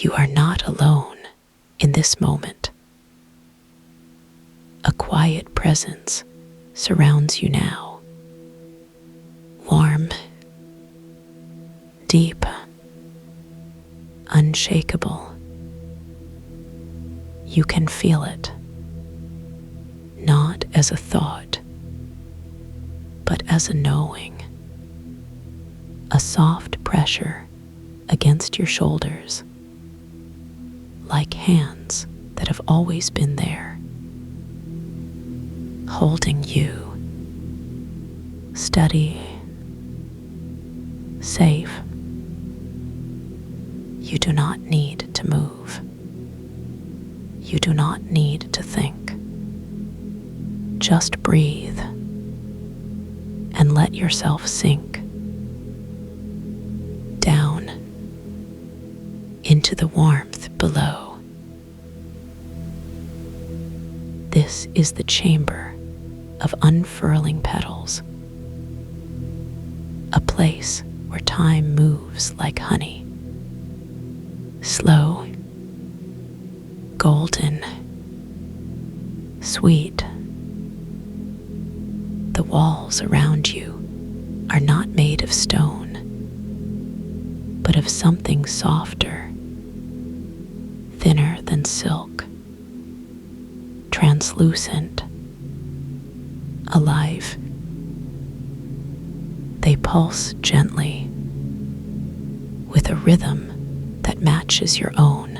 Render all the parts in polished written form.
You are not alone in this moment. A quiet presence surrounds you now. Warm, deep, unshakable. You can feel it, not as a thought, but as a knowing. A soft pressure against your shoulders, like hands that have always been there, holding you, steady, safe. You do not need to move. You do not need to think. Just breathe and let yourself sink down into the warmth below. This is the chamber of unfurling petals, a place where time moves like honey, slow, golden, sweet. The walls around you are not made of stone, but of something softer, thinner than silk, translucent, alive. They pulse gently with a rhythm that matches your own.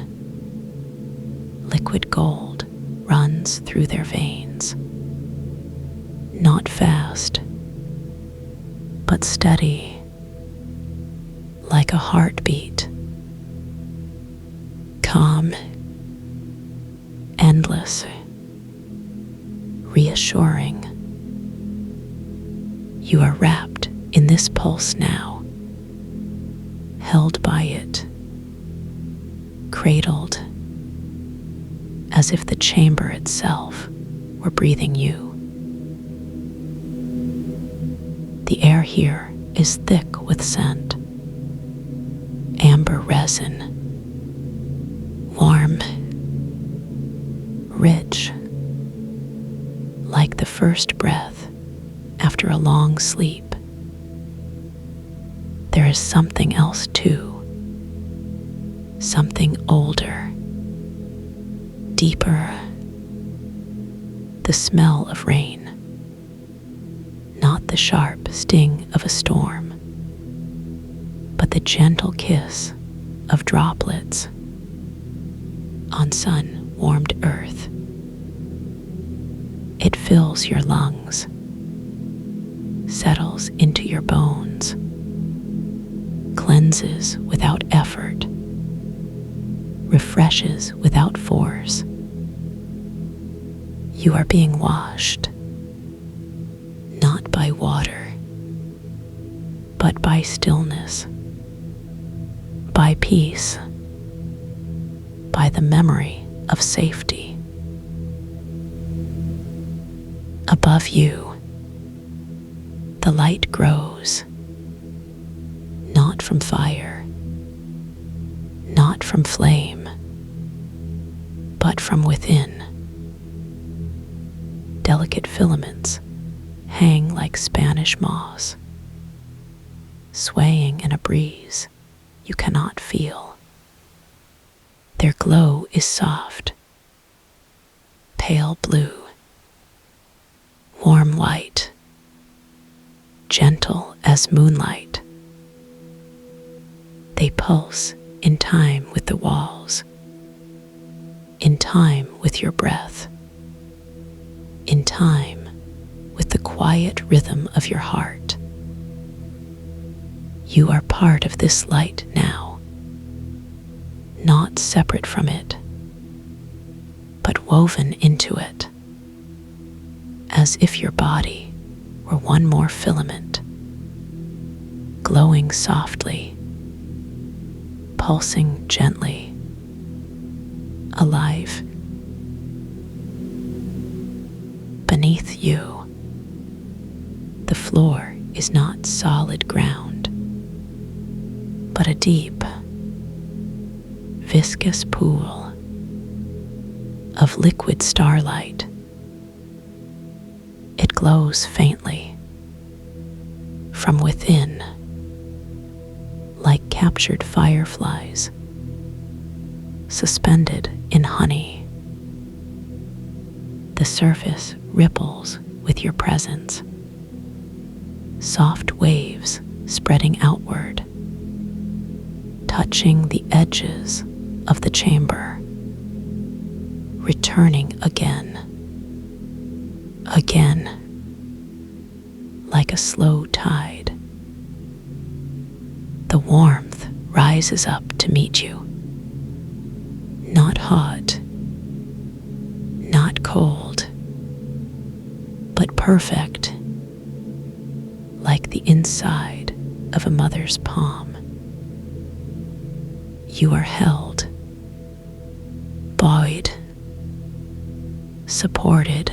Liquid gold runs through their veins, not fast, but steady, like a heartbeat. Calm, endless, reassuring. You are wrapped in this pulse now, held by it, cradled, as if the chamber itself were breathing you. The air here is thick with scent, amber resin, warm, rich, like the first breath after a long sleep. There is something else too, something older, deeper, the smell of rain, not the sharp sting of a storm, but the gentle kiss of droplets on sun-warmed earth. It fills your lungs, settles into your bones, cleanses without effort, refreshes without force. You are being washed, not by water, but by stillness, by peace, by the memory of safety. Above you, the light grows, not from fire, not from flame, but from within. Delicate filaments hang like Spanish moss, swaying in a breeze you cannot feel. Their glow is soft, pale blue, warm white, gentle as moonlight. They pulse in time with the walls, in time with your breath, in time with the quiet rhythm of your heart. You are part of this light now, not separate from it, but woven into it, as if your body were one more filament, glowing softly, pulsing gently, alive. Beneath you, the floor is not solid ground, but a deep, viscous viscous pool of liquid starlight. It glows faintly from within, like captured fireflies suspended in honey. The surface ripples with your presence, soft waves spreading outward, touching the edges of the chamber, returning again, like a slow tide. The warmth rises up to meet you, not hot, not cold, but perfect, like the inside of a mother's palm. You are held, buoyed, supported,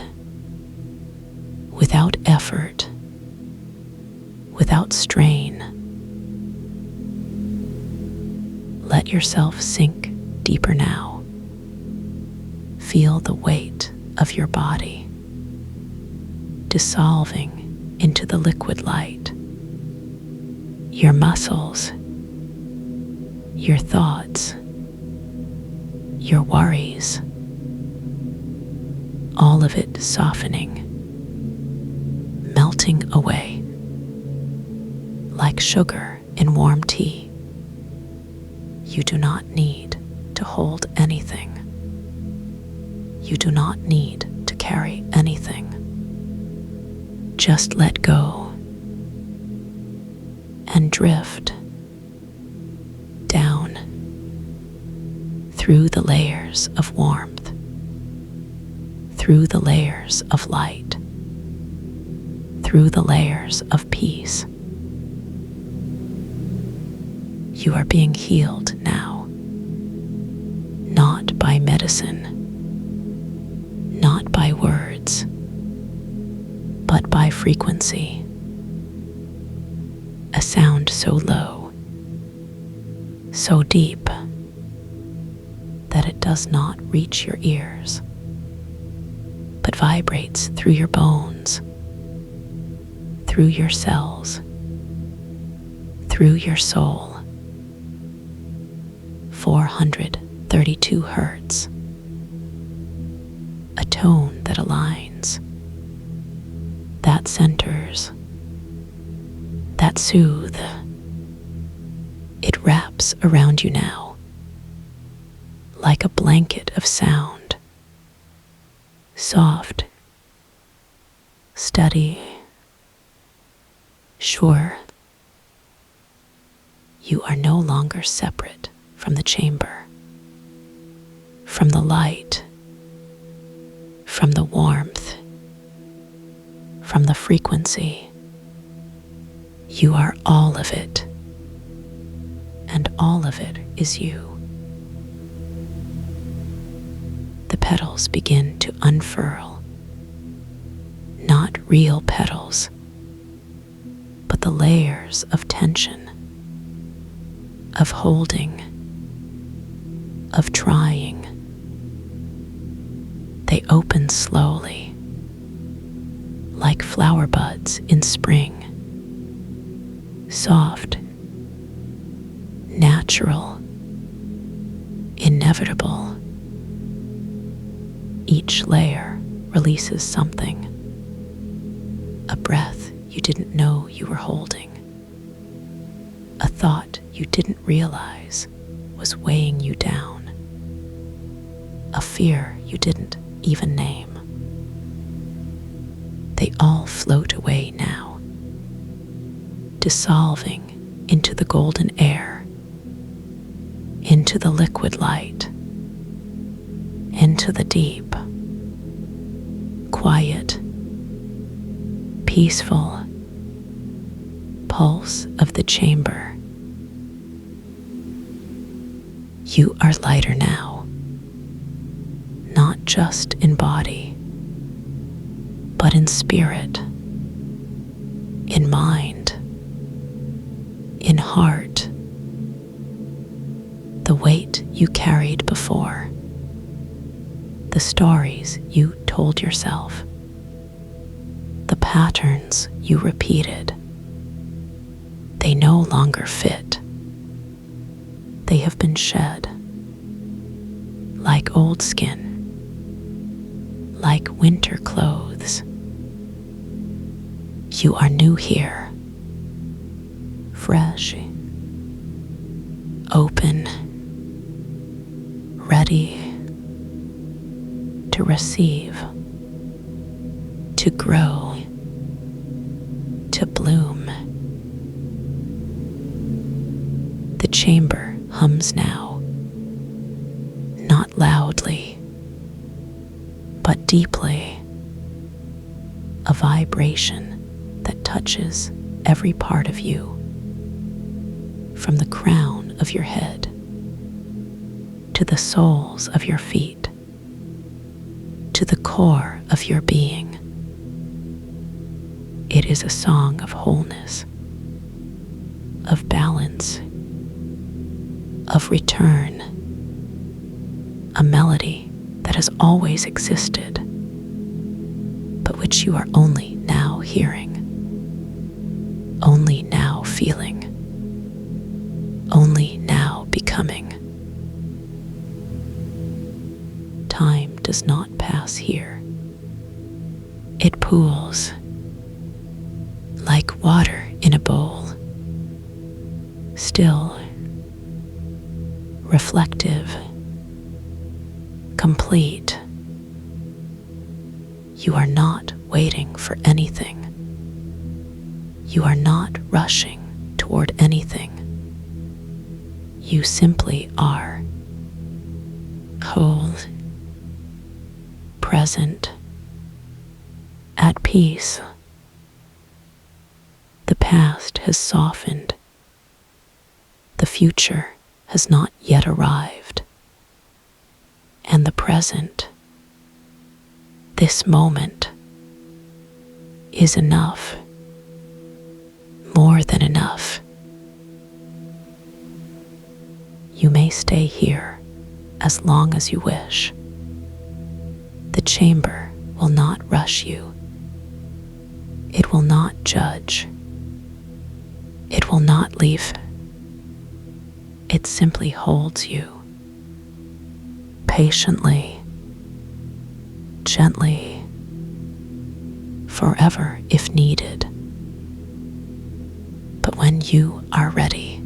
without effort, without strain. Let yourself sink deeper now. Feel the weight of your body dissolving into the liquid light. Your muscles, your thoughts, your worries, all of it softening, melting away like sugar in warm tea. You do not need to hold anything. You do not need to carry anything. Just let go and drift down through the layers of warmth, through the layers of light, through the layers of peace. You are being healed now, not by medicine, not by words, but by frequency. A sound so low, so deep, that it does not reach your ears, but vibrates through your bones, through your cells, through your soul. 432 hertz. A tone that aligns, that centers, that soothes. It wraps around you now, like a blanket of sound, soft, steady, sure. You are no longer separate from the chamber, from the light, from the warmth, from the frequency. You are all of it, and all of it is you. The petals begin to unfurl, not real petals, but the layers of tension, of holding, of trying. They open slowly, like flower buds in spring, soft, natural, inevitable. Each layer releases something, a breath you didn't know you were holding, a thought you didn't realize was weighing you down, a fear you didn't even name. They all float away now, dissolving into the golden air, into the liquid light, into the deep, quiet, peaceful pulse of the chamber. You are lighter now, not just in body, but in spirit, in mind, in heart. The weight you carried before, the stories you told yourself, the patterns you repeated. They no longer fit. They have been shed, like old skin, like winter clothes. You are new here, fresh, open, ready to receive, to grow, to bloom. The chamber hums now, not loudly, but deeply, a vibration that touches every part of you, from the crown of your head to the soles of your feet, to the core of your being. It is a song of wholeness, of balance, of return, a melody that has always existed, but which you are only now hearing, only now feeling, only now becoming. Time does not pass here. It pools like water in a bowl, still, reflective, complete. You are not waiting for anything. You are not rushing toward anything. You simply are, whole, present, at peace. The past has softened. The future has not yet arrived. And the present, this moment, is enough, more than enough. You may stay here as long as you wish. The chamber will not rush you. It will not judge. It will not leave. It simply holds you, patiently, gently, forever if needed. But when you are ready,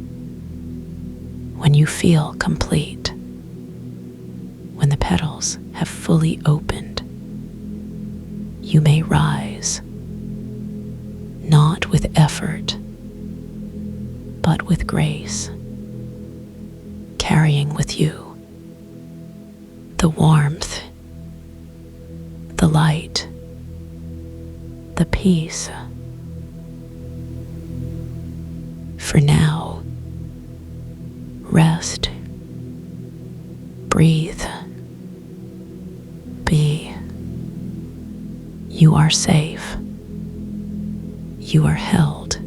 when you feel complete, when the petals have fully opened, you may rise, not with effort, but with grace, carrying with you the warmth, the light, the peace. For now, rest, breathe, be. You are safe. You are held.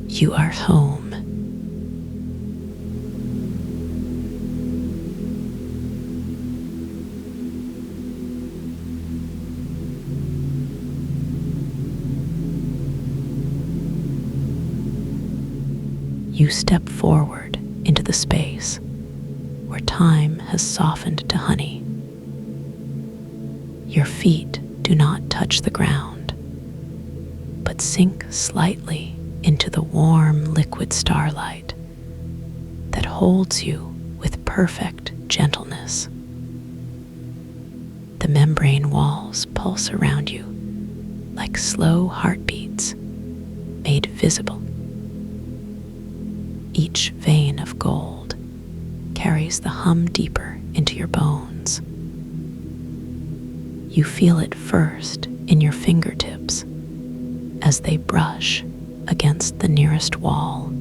You are home. You step forward into the space where time has softened to honey. Your feet do not touch the ground, but sink slightly into the warm liquid starlight that holds you with perfect gentleness. The membrane walls pulse around you like slow heartbeats made visible. Each vein of gold carries the hum deeper into your bones. You feel it first in your fingertips as they brush against the nearest wall.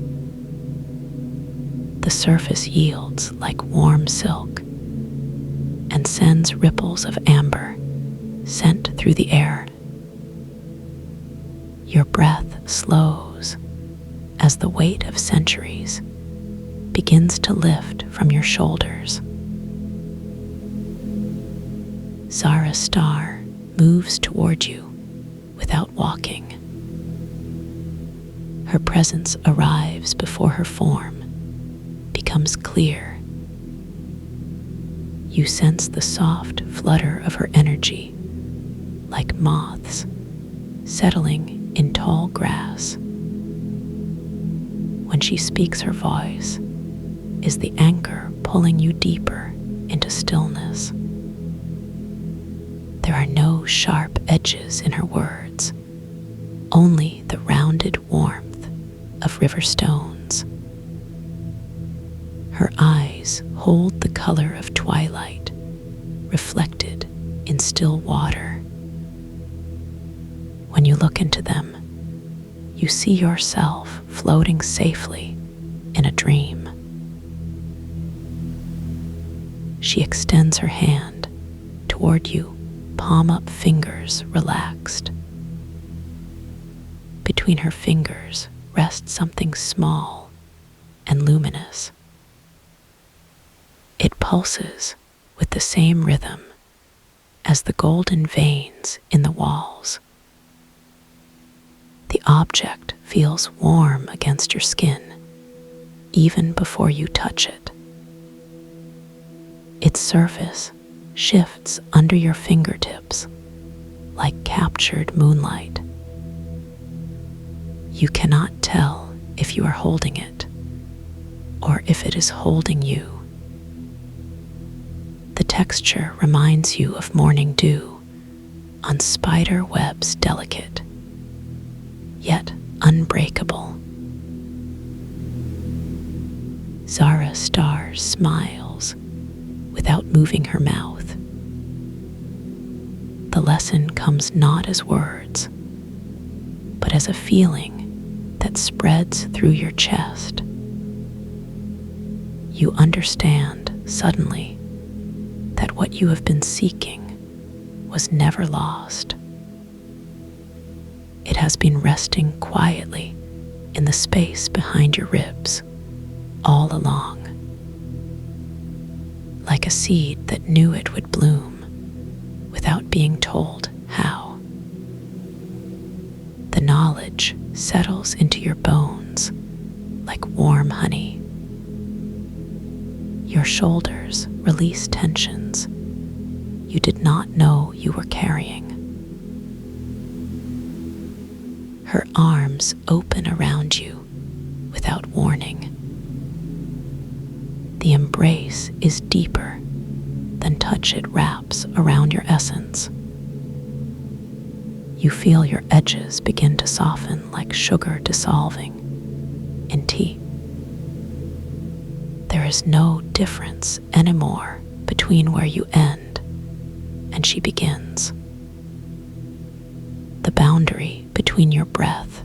The surface yields like warm silk and sends ripples of amber sent through the air. Your breath slows as the weight of centuries begins to lift from your shoulders. Zara Star moves toward you without walking. Her presence arrives before her form becomes clear. You sense the soft flutter of her energy, like moths settling in tall grass. When she speaks, her voice is the anchor pulling you deeper into stillness. There are no sharp edges in her words, only the rounded warmth of river stones. Her eyes hold the color of twilight, reflected in still water. When you look into them, you see yourself floating safely in a dream. She extends her hand toward you, palm up, fingers relaxed. Between her fingers rests something small and luminous. It pulses with the same rhythm as the golden veins in the walls. The object feels warm against your skin, even before you touch it. Its surface shifts under your fingertips like captured moonlight. You cannot tell if you are holding it or if it is holding you. The texture reminds you of morning dew on spider webs, delicate yet unbreakable. Zara Star smiles without moving her mouth. The lesson comes not as words, but as a feeling that spreads through your chest. You understand suddenly that what you have been seeking was never lost. It has been resting quietly in the space behind your ribs all along, like a seed that knew it would bloom without being told how. The knowledge settles into your bones like warm honey. Your shoulders release tensions you did not know you were carrying. Her arms open around you without warning. The embrace is deeper than touch it wraps around your essence. You feel your edges begin to soften like sugar dissolving in tea. There is no difference anymore between where you end and she begins. The boundary between your breath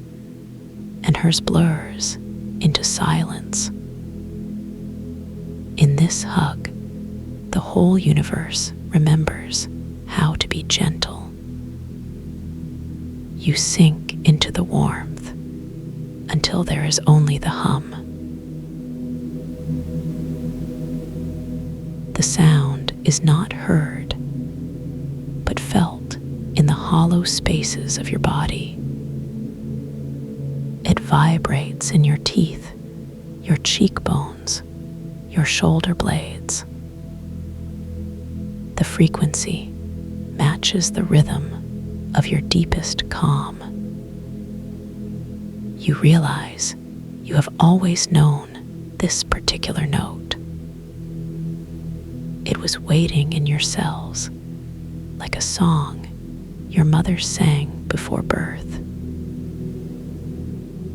and hers blurs into silence. In this hug, the whole universe remembers how to be gentle. You sink into the warmth until there is only the hum. The sound is not heard, but felt in the hollow spaces of your body. It vibrates in your teeth, your cheekbones, your shoulder blades. The frequency matches the rhythm of your deepest calm. You realize you have always known this particular note. It was waiting in your cells, like a song your mother sang before birth.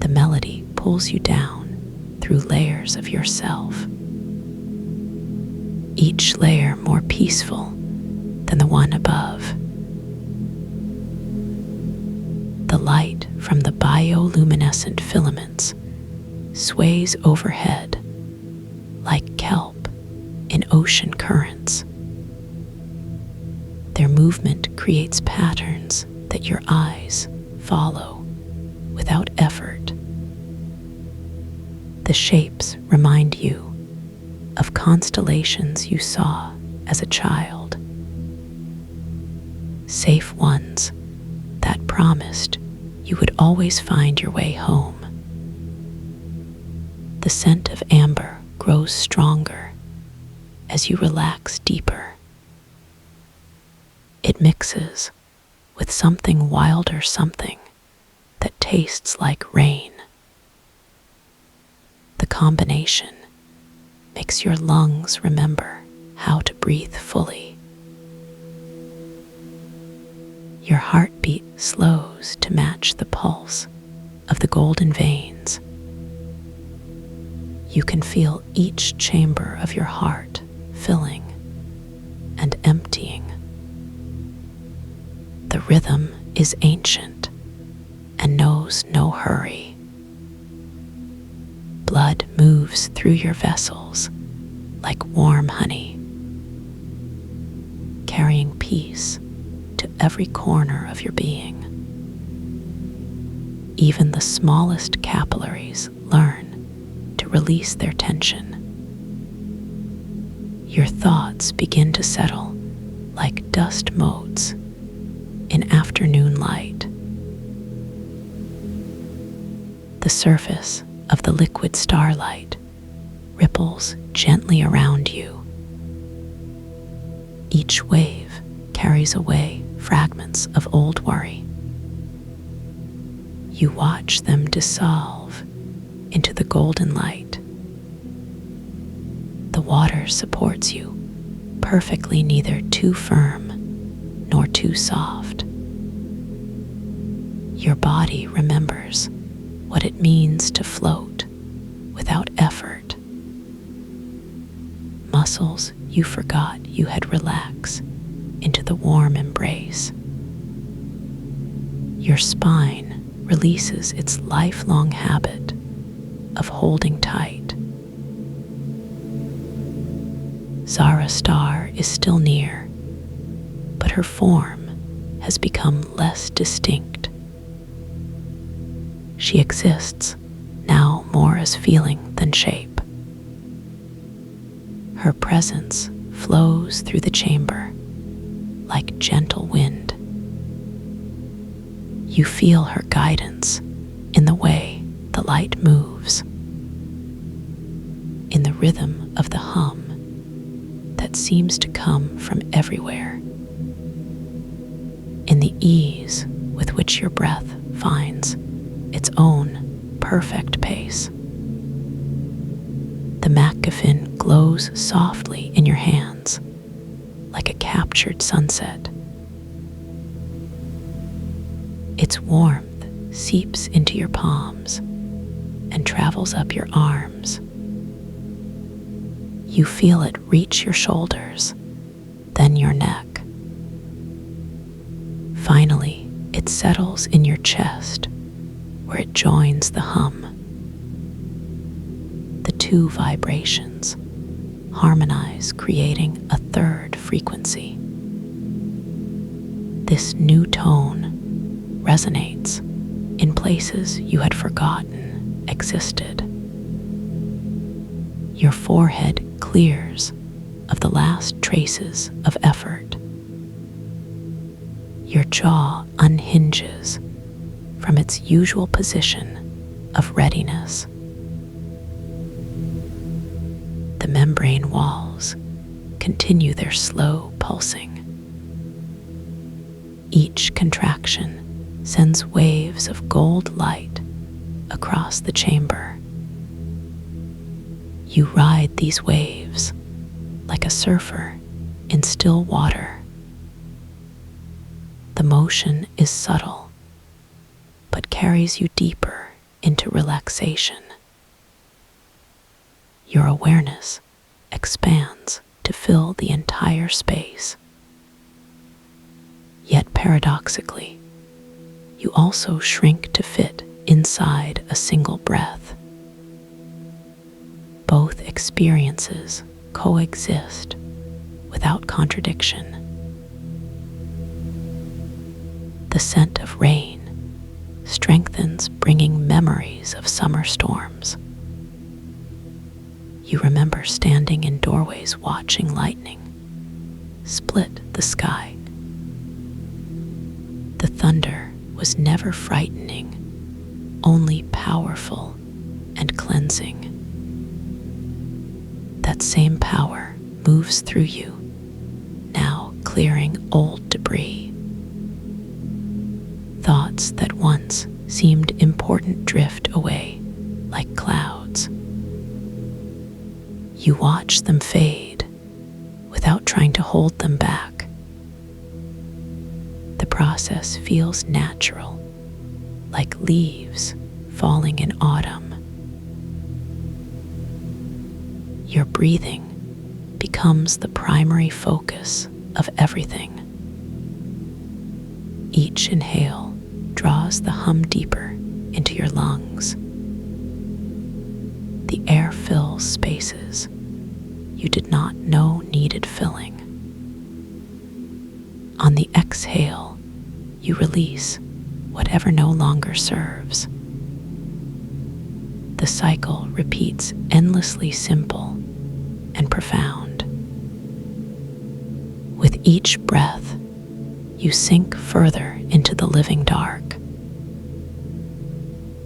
The melody pulls you down through layers of yourself, each layer more peaceful than the one above. The light from the bioluminescent filaments sways overhead like kelp in ocean currents. Their movement creates patterns that your eyes follow without effort. The shapes remind you of constellations you saw as a child. Safe ones that promised you would always find your way home. The scent of amber grows stronger as you relax deeper. It mixes with something wilder, something that tastes like rain. The combination makes your lungs remember how to breathe fully. Your heartbeat slows to match the pulse of the golden veins. You can feel each chamber of your heart filling and emptying. The rhythm is ancient and knows no hurry. Blood moves through your vessels like warm honey, carrying peace to every corner of your being. Even the smallest capillaries learn to release their tension. Your thoughts begin to settle like dust motes in afternoon light. The surface of the liquid starlight ripples gently around you. Each wave carries away fragments of old worry. You watch them dissolve into the golden light. The water supports you perfectly, neither too firm nor too soft. Your body remembers what it means to float without effort. Muscles you forgot you had relax into the warm embrace. Your spine releases its lifelong habit of holding tight. Zara Star is still near, but her form has become less distinct. She exists now more as feeling than shape. Her presence flows through the chamber like gentle wind. You feel her guidance in the way the light moves, in the rhythm of the hum that seems to come from everywhere, in the ease with which your breath finds its own perfect pace. The MacGuffin glows softly in your hands like a captured sunset. Its warmth seeps into your palms and travels up your arms. You feel it reach your shoulders, then your neck. Finally, it settles in your chest, where it joins the hum. The two vibrations harmonize, creating a third frequency. This new tone resonates in places you had forgotten existed. Your forehead clears of the last traces of effort. Your jaw unhinges from its usual position of readiness. The membrane walls continue their slow pulsing. Each contraction sends waves of gold light across the chamber. You ride these waves like a surfer in still water. The motion is subtle, but carries you deeper into relaxation. Your awareness expands to fill the entire space. Yet paradoxically, you also shrink to fit inside a single breath. Both experiences coexist without contradiction. The scent of rain strengthens, bringing memories of summer storms. You remember standing in doorways watching lightning split the sky. The thunder was never frightening, only powerful and cleansing. That same power moves through you, now clearing old debris. Thoughts that once seemed important drift away like clouds. You watch them fade without trying to hold them back. The process feels natural, like leaves falling in autumn. Your breathing becomes the primary focus of everything. Each inhale draws the hum deeper into your lungs. The air fills spaces you did not know needed filling. On the exhale, you release whatever no longer serves. The cycle repeats, endlessly simple and profound. With each breath, you sink further into the living dark.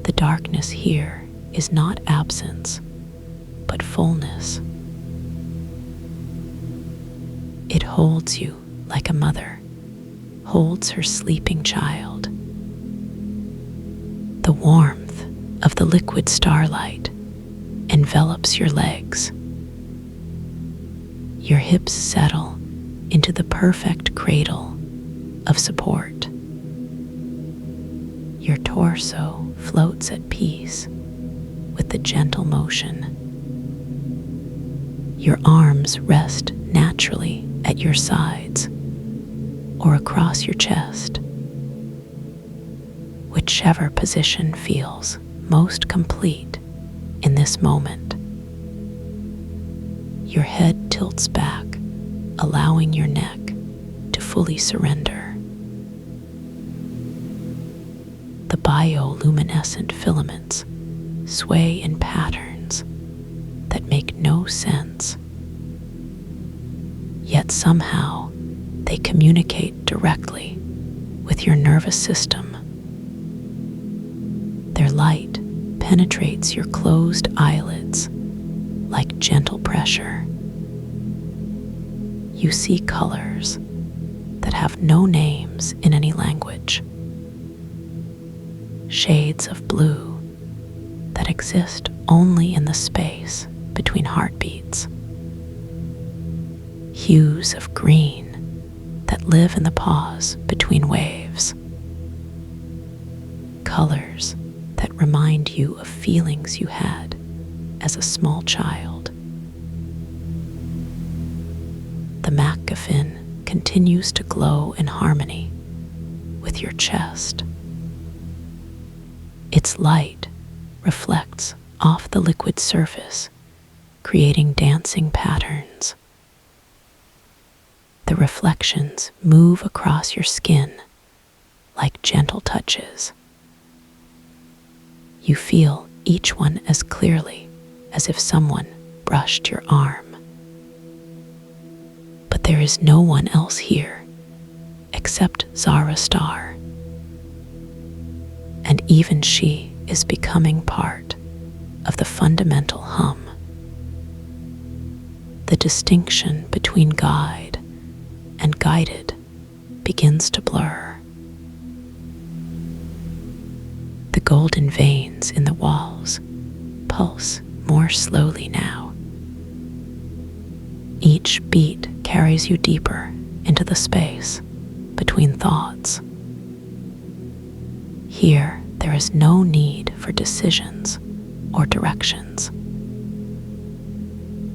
The darkness here is not absence, but fullness. It holds you like a mother holds her sleeping child. The warmth of the liquid starlight envelops your legs. Your hips settle into the perfect cradle of support. Your torso floats at peace with the gentle motion. Your arms rest naturally at your sides or across your chest. Whichever position feels most complete in this moment. Your head tilts back, allowing your neck to fully surrender. The bioluminescent filaments sway in patterns that make no sense. Yet somehow they communicate directly with your nervous system. Their light penetrates your closed eyelids like gentle pressure. You see colors that have no names in any language. Shades of blue that exist only in the space between heartbeats. Hues of green that live in the pause between waves. Colors that remind you of feelings you had as a small child. The MacGuffin continues to glow in harmony with your chest. Its light reflects off the liquid surface, creating dancing patterns. The reflections move across your skin like gentle touches. You feel each one as clearly as if someone brushed your arm. But there is no one else here except Zara Star. And even she is becoming part of the fundamental hum. The distinction between guide and guided begins to blur. The golden veins in the walls pulse more slowly now. Each beat carries you deeper into the space between thoughts. Here, there is no need for decisions or directions.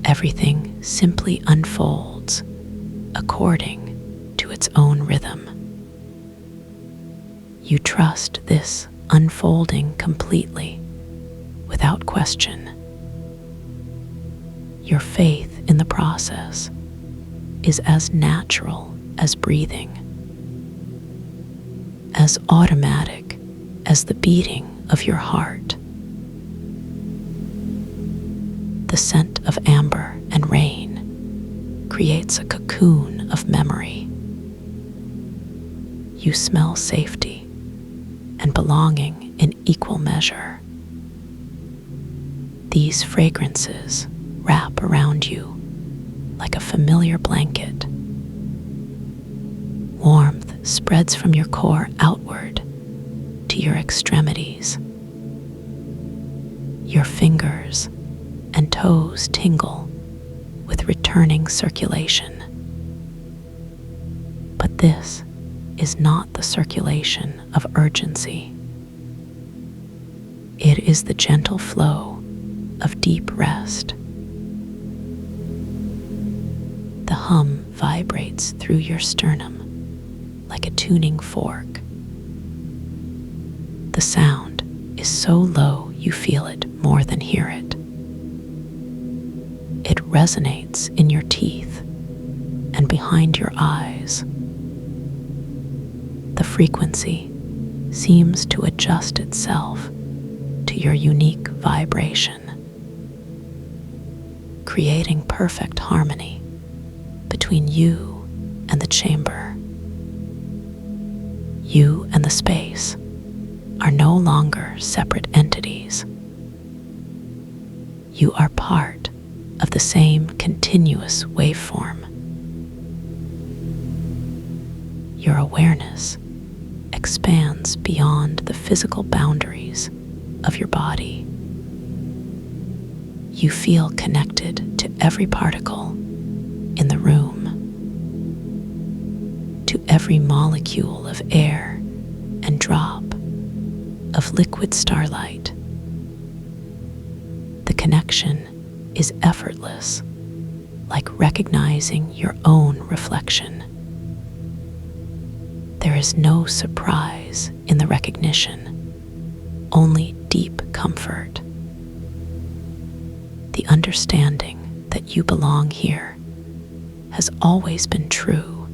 Everything simply unfolds according to its own rhythm. You trust this unfolding completely, without question. Your faith in the process is as natural as breathing, as automatic as the beating of your heart. The scent of amber and rain creates a cocoon of memory. You smell safety and belonging in equal measure. These fragrances wrap around you like a familiar blanket. Warmth spreads from your core outward to your extremities. Your fingers and toes tingle with returning circulation. But this is not the circulation of urgency. It is the gentle flow of deep rest. The hum vibrates through your sternum like a tuning fork. The sound is so low you feel it more than hear it. It resonates in your teeth and behind your eyes. The frequency seems to adjust itself to your unique vibration, creating perfect harmony between you and the chamber. You and the space are no longer separate entities. You are part of the same continuous waveform. Your awareness expands beyond the physical boundaries of your body. You feel connected to every particle in the room, to every molecule of air and drop of liquid starlight. The connection is effortless, like recognizing your own reflection. There is no surprise in the recognition, only deep comfort. The understanding that you belong here has always been true.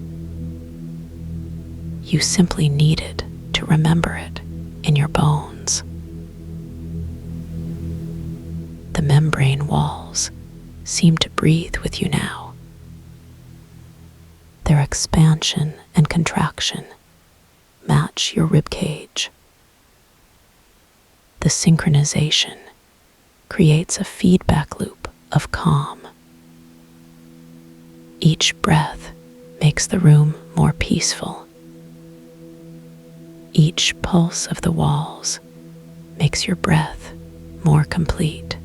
You simply needed to remember it in your bones. The membrane walls seem to breathe with you now. Their expansion and contraction match your ribcage. The synchronization creates a feedback loop of calm. Each breath makes the room more peaceful. Each pulse of the walls makes your breath more complete.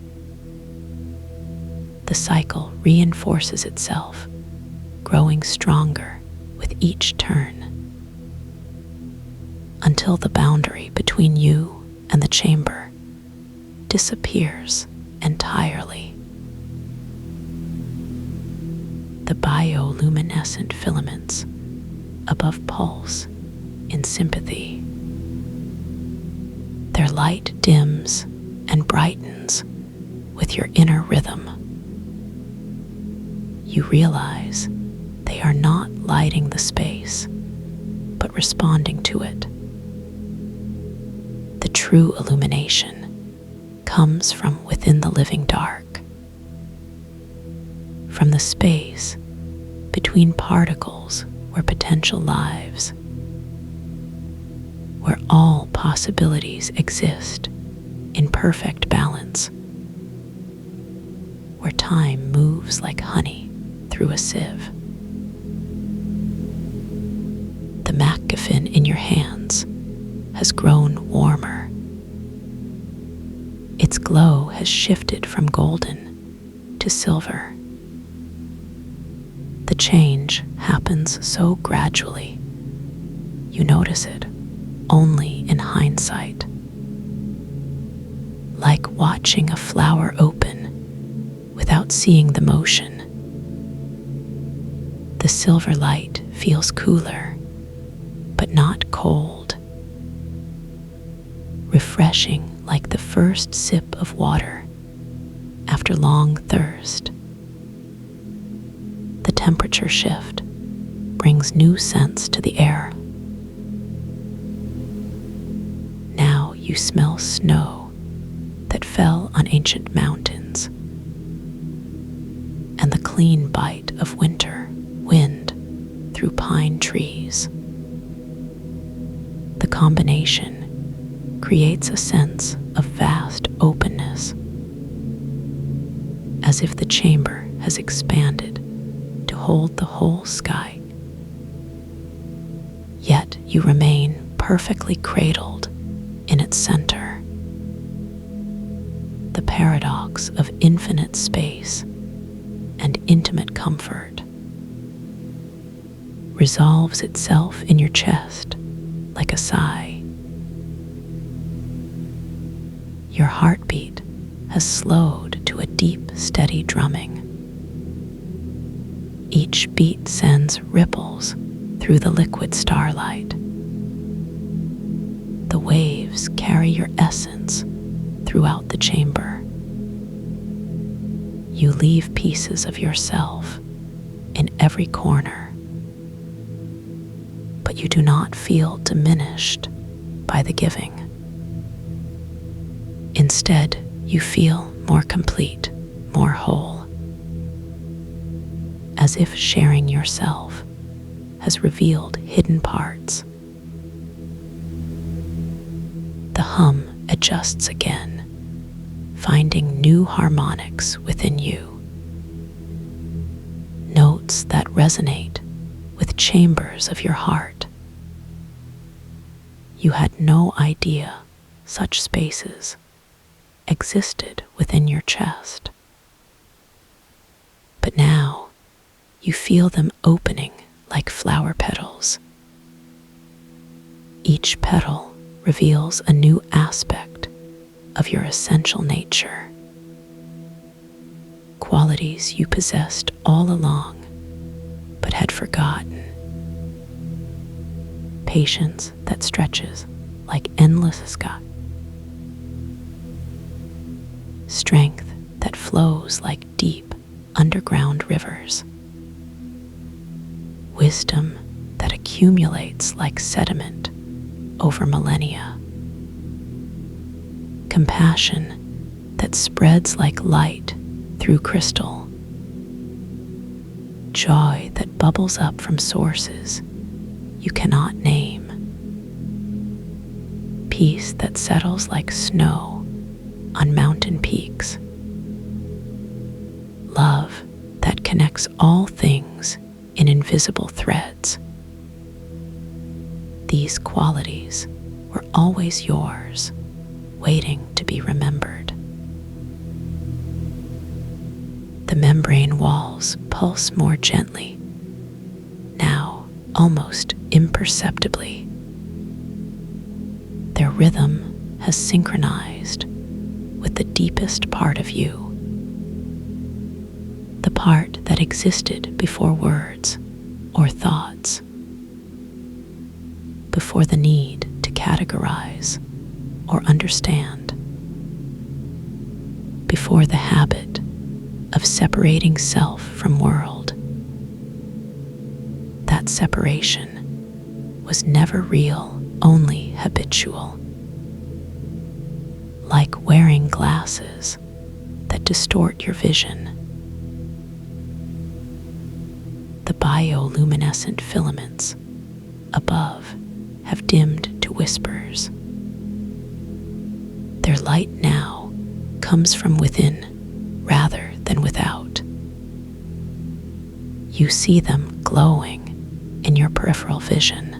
The cycle reinforces itself, growing stronger with each turn, until the boundary between you and the chamber disappears entirely. The bioluminescent filaments above pulse in sympathy. Their light dims and brightens with your inner rhythm. You realize they are not lighting the space, but responding to it. The true illumination comes from within the living dark, from the space between particles where potential lives, where all possibilities exist in perfect balance, where time moves like honey through a sieve. The MacGuffin in your hands has grown warmer. Its glow has shifted from golden to silver. The change happens so gradually, you notice it only in hindsight. Like watching a flower open without seeing the motion. The silver light feels cooler, but not cold. Refreshing like the first sip of water after long thirst. The temperature shift brings new scents to the air. Now you smell snow that fell on ancient mountains, clean bite of winter wind through pine trees. The combination creates a sense of vast openness, as if the chamber has expanded to hold the whole sky. Yet you remain perfectly cradled in its center. The paradox of infinite space and intimate comfort resolves itself in your chest like a sigh. Your heartbeat has slowed to a deep, steady drumming. Each beat sends ripples through the liquid starlight. The waves carry your essence throughout the chamber. You leave pieces of yourself in every corner, but you do not feel diminished by the giving. Instead, you feel more complete, more whole, as if sharing yourself has revealed hidden parts. The hum adjusts again, finding new harmonics within you. Notes that resonate with chambers of your heart. You had no idea such spaces existed within your chest. But now you feel them opening like flower petals. Each petal reveals a new aspect of your essential nature, qualities you possessed all along but had forgotten. Patience that stretches like endless sky. Strength that flows like deep underground rivers. Wisdom that accumulates like sediment over millennia. Compassion that spreads like light through crystal. Joy that bubbles up from sources you cannot name. Peace that settles like snow on mountain peaks. Love that connects all things in invisible threads. These qualities were always yours, waiting to be remembered. The membrane walls pulse more gently, now almost imperceptibly. Their rhythm has synchronized with the deepest part of you, the part that existed before words or thoughts, before the need to categorize or understand, before the habit of separating self from world. That separation was never real, only habitual. Like wearing glasses that distort your vision. The bioluminescent filaments above have dimmed to whispers. Their light now comes from within rather than without. You see them glowing in your peripheral vision.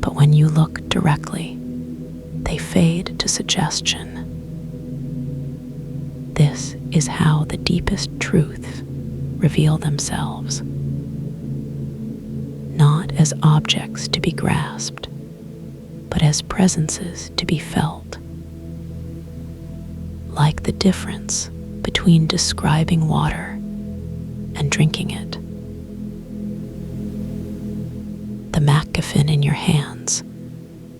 But when you look directly, they fade to suggestion. This is how the deepest truths reveal themselves. Not as objects to be grasped, but as presences to be felt. Like the difference between describing water and drinking it. The MacGuffin in your hands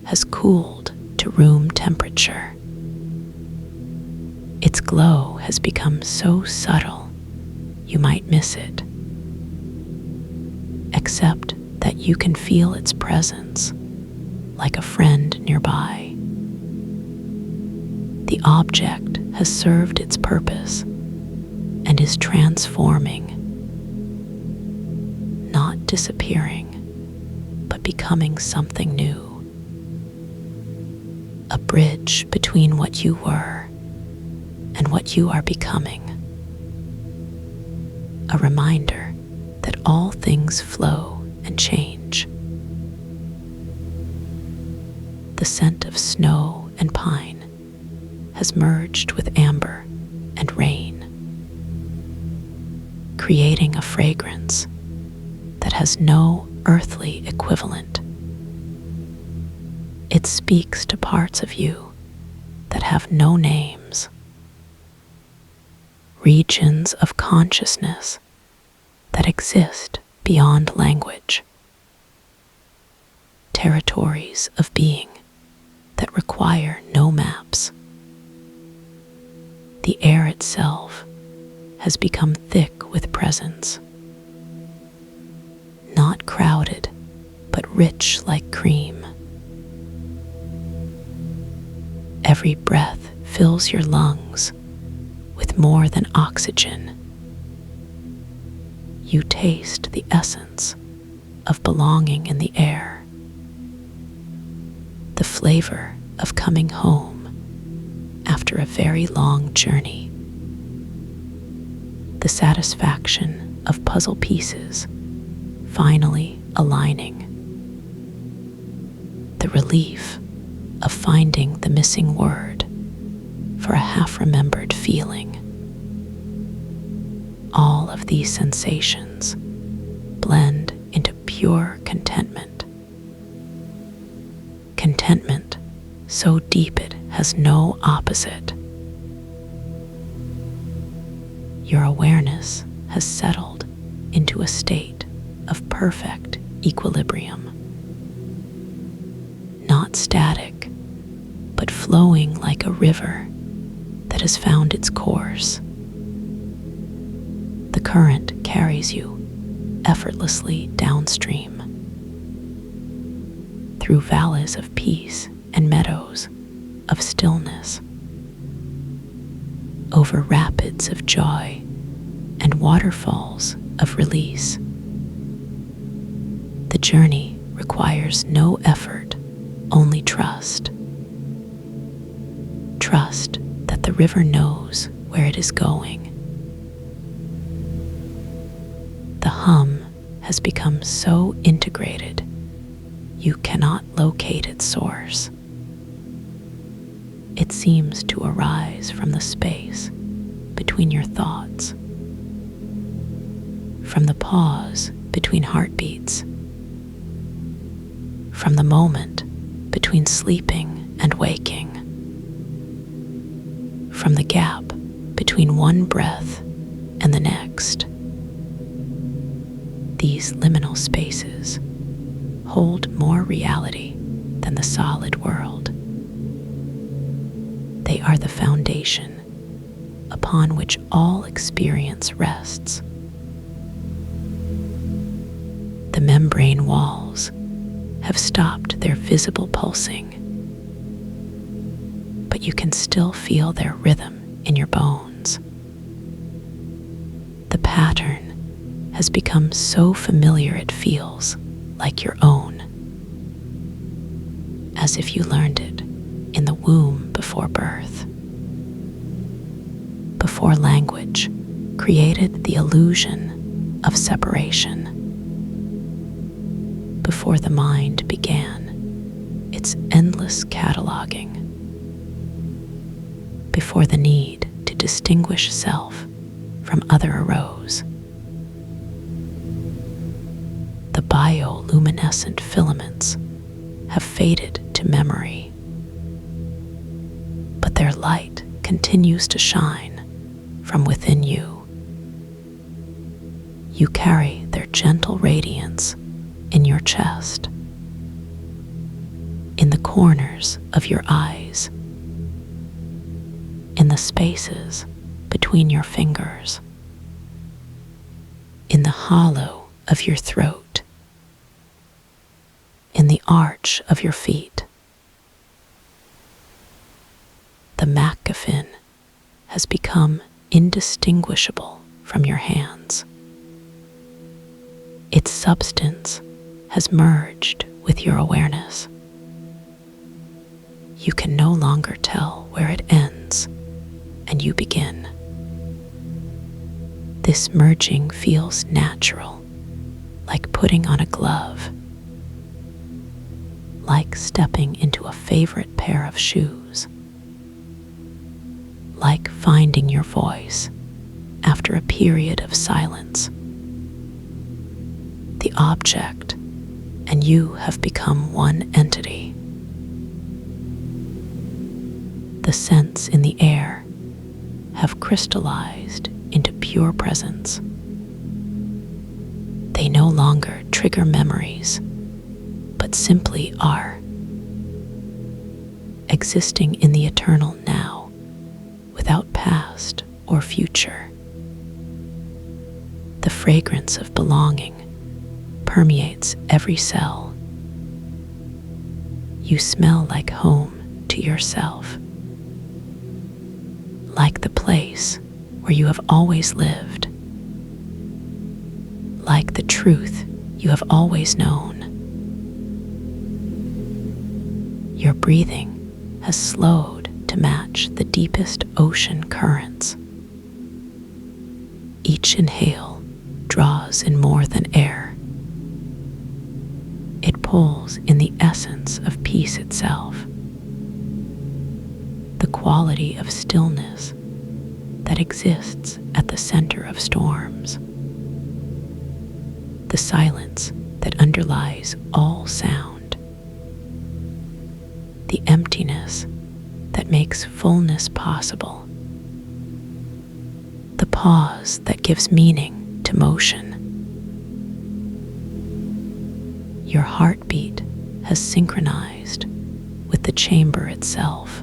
has cooled to room temperature. Its glow has become so subtle you might miss it, except that you can feel its presence like a friend nearby. The object has served its purpose, and is transforming, not disappearing, but becoming something new. A bridge between what you were and what you are becoming. A reminder that all things flow and change. The scent of snow and pine has merged with amber and rain, creating a fragrance that has no earthly equivalent. It speaks to parts of you that have no names, regions of consciousness that exist beyond language, territories of being that require no maps. The air itself has become thick with presence, not crowded, but rich like cream. Every breath fills your lungs with more than oxygen. You taste the essence of belonging in the air, the flavor of coming home after a very long journey, the satisfaction of puzzle pieces finally aligning, the relief of finding the missing word for a half-remembered feeling. All of these sensations blend into pure contentment. Contentment so deep it has no opposite. Your awareness has settled into a state of perfect equilibrium. Not static, but flowing like a river that has found its course. The current carries you effortlessly downstream, through valleys of peace and meadows of stillness, over rapids of joy and waterfalls of release. The journey requires no effort, only trust. Trust that the river knows where it is going. The hum has become so integrated, you cannot locate its source. It seems to arise from the space between your thoughts, from the pause between heartbeats, from the moment between sleeping and waking, from the gap between one breath and the next. These liminal spaces hold more reality than the solid world. They are the foundation upon which all experience rests. The membrane walls have stopped their visible pulsing, but you can still feel their rhythm in your bones. The pattern has become so familiar it feels like your own, as if you learned it in the womb before birth, before language created the illusion of separation, before the mind began its endless cataloging, before the need to distinguish self from other arose. The bioluminescent filaments have faded to memory, but their light continues to shine from within you. You carry their gentle radiance in your chest, in the corners of your eyes, in the spaces between your fingers, in the hollow of your throat, in the arch of your feet. The MacGuffin has become indistinguishable from your hands. Its substance has merged with your awareness. You can no longer tell where it ends and you begin. This merging feels natural, like putting on a glove, like stepping into a favorite pair of shoes, like finding your voice after a period of silence. The object and you have become one entity. The scents in the air have crystallized into pure presence. They no longer trigger memories, but simply are, existing in the eternal now, without past or future. The fragrance of belonging permeates every cell. You smell like home to yourself, like the place where you have always lived, like the truth you have always known. Your breathing has slowed to match the deepest ocean currents. Each inhale draws in more than air. It pulls in the essence of peace itself, the quality of stillness that exists at the center of storms, the silence that underlies all sound, the emptiness that makes fullness possible, the pause that gives meaning to motion. Your heartbeat has synchronized with the chamber itself.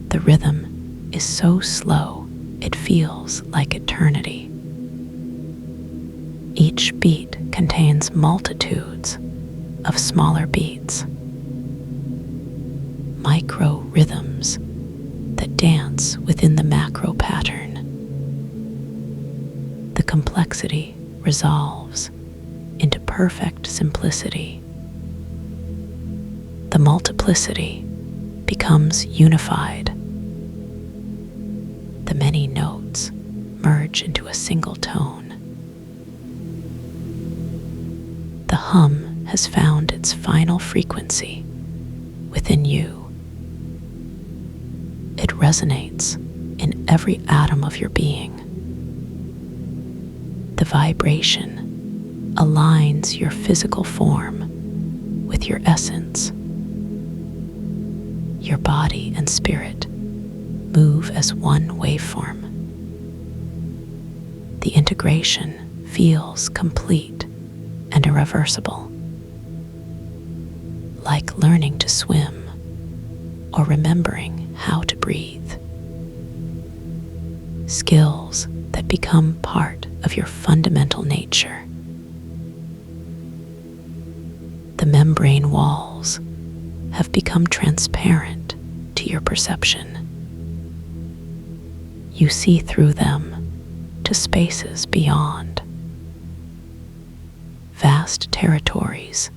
The rhythm is so slow it feels like eternity. Each beat contains multitudes of smaller beats, micro rhythms that dance within the macro pattern. The complexity resolves into perfect simplicity. The multiplicity becomes unified. The many notes merge into a single tone. The hum has found its final frequency within you. It resonates in every atom of your being. The vibration aligns your physical form with your essence. Your body and spirit move as one waveform. The integration feels complete and irreversible, like learning to swim or remembering how to breathe. Skills that become part of your fundamental nature. The membrane walls have become transparent to your perception. You see through them to spaces beyond. Vast territories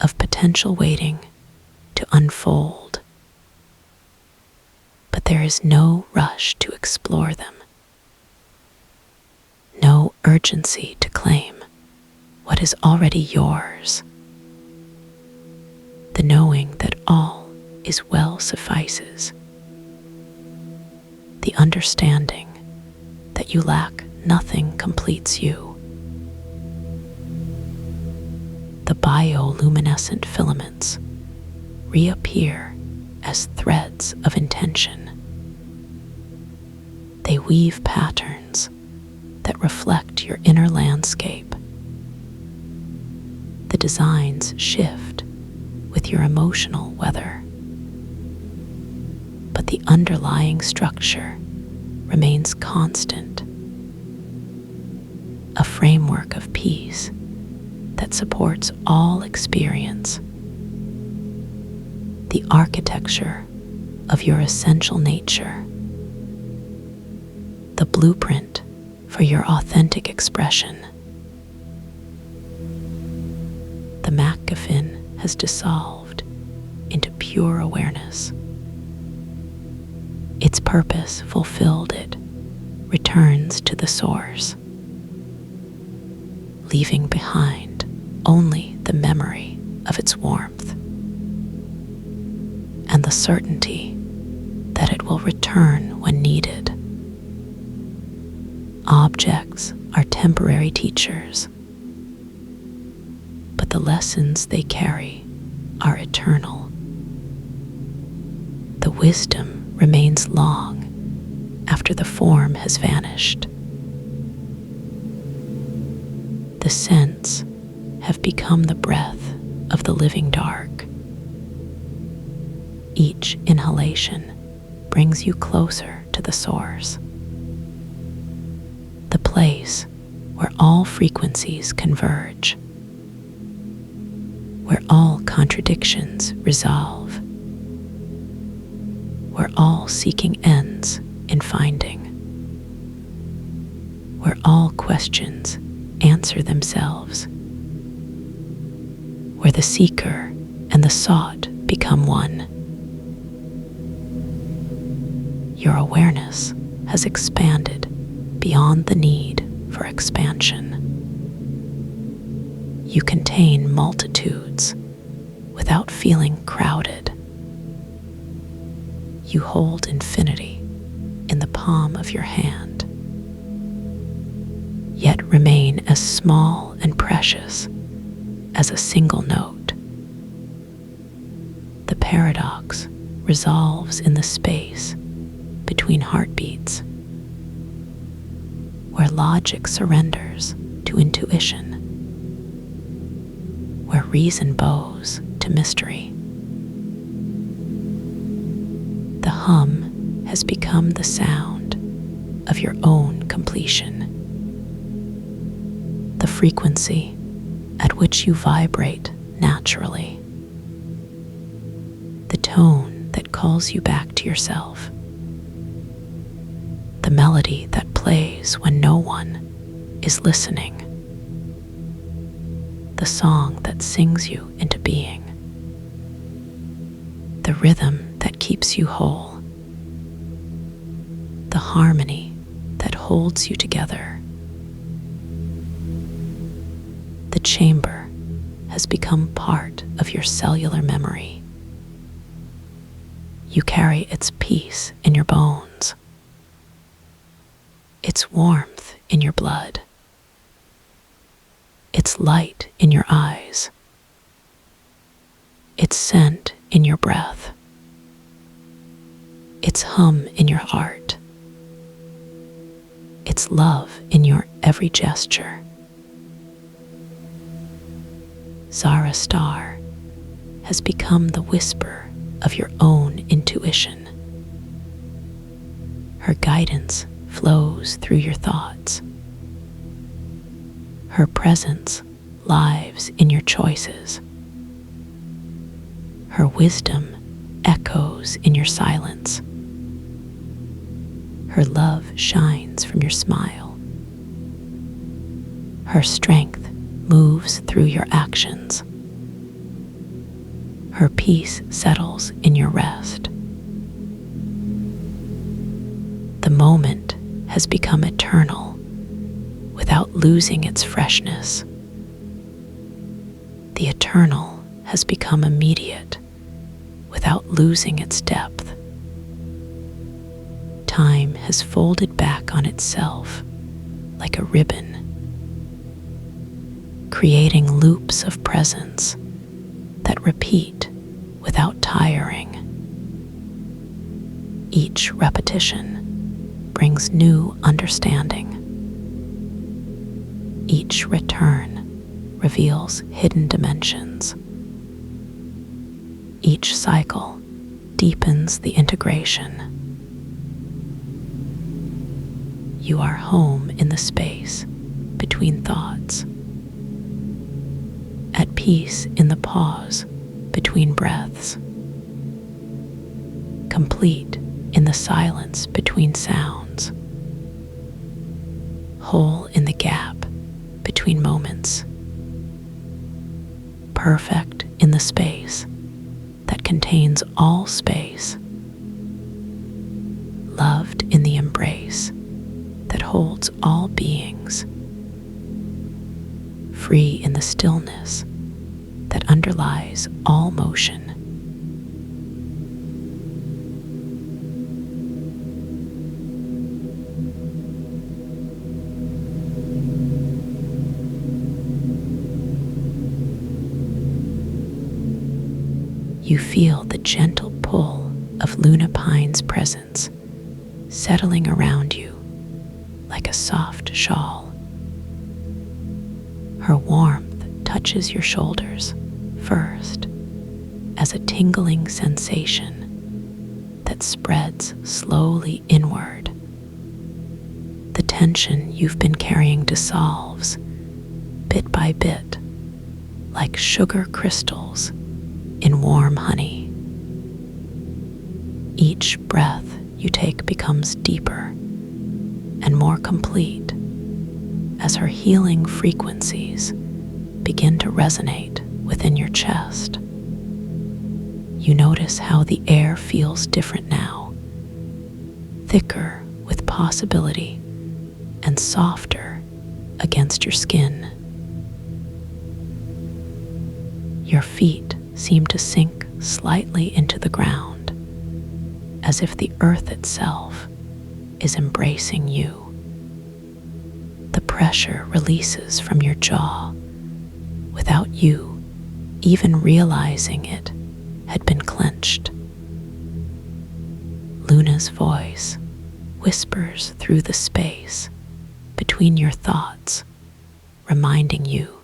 of potential waiting to unfold. But there is no rush to explore them. No urgency to claim what is already yours. The knowing that all is well suffices. The understanding that you lack nothing completes you. The bioluminescent filaments reappear as threads of intention. They weave patterns that reflect your inner landscape. The designs shift with your emotional weather, but the underlying structure remains constant. A framework of peace that supports all experience. The architecture of your essential nature, blueprint for your authentic expression. The MacGuffin has dissolved into pure awareness. Its purpose fulfilled, it returns to the source, leaving behind only the memory of its warmth and the certainty that it will return when needed. Objects are temporary teachers, but the lessons they carry are eternal. The wisdom remains long after the form has vanished. The scents have become the breath of the living dark. Each inhalation brings you closer to the source, the place where all frequencies converge, where all contradictions resolve, where all seeking ends in finding, where all questions answer themselves, where the seeker and the sought become one. Your awareness has expanded beyond the need for expansion. You contain multitudes without feeling crowded. You hold infinity in the palm of your hand, yet remain as small and precious as a single note. The paradox resolves in the space between heartbeats, where logic surrenders to intuition, where reason bows to mystery. The hum has become the sound of your own completion, the frequency at which you vibrate naturally, the tone that calls you back to yourself, the melody that plays when no one is listening, the song that sings you into being, the rhythm that keeps you whole, the harmony that holds you together. The chamber has become part of your cellular memory. You carry its peace in your bones, its warmth in your blood, its light in your eyes, its scent in your breath, its hum in your heart, its love in your every gesture. Zara Star has become the whisper of your own intuition. Her guidance flows through your thoughts. Her presence lives in your choices. Her wisdom echoes in your silence. Her love shines from your smile. Her strength moves through your actions. Her peace settles in your rest. The moment has become eternal without losing its freshness. The eternal has become immediate without losing its depth. Time has folded back on itself like a ribbon, creating loops of presence that repeat without tiring. Each repetition brings new understanding. Each return reveals hidden dimensions. Each cycle deepens the integration. You are home in the space between thoughts, at peace in the pause between breaths, complete in the silence between sounds. whole in the gap between moments, perfect in the space that contains all space, loved in the embrace that holds all beings, free in the stillness that underlies all motion. You feel the gentle pull of Luna Pine's presence settling around you like a soft shawl. Her warmth touches your shoulders first as a tingling sensation that spreads slowly inward. The tension you've been carrying dissolves bit by bit like sugar crystals in warm honey. Each breath you take becomes deeper and more complete as her healing frequencies begin to resonate within your chest. You notice how the air feels different now, thicker with possibility and softer against your skin. Your feet seem to sink slightly into the ground, as if the earth itself is embracing you. The pressure releases from your jaw without you even realizing it had been clenched. Luna's voice whispers through the space between your thoughts, reminding you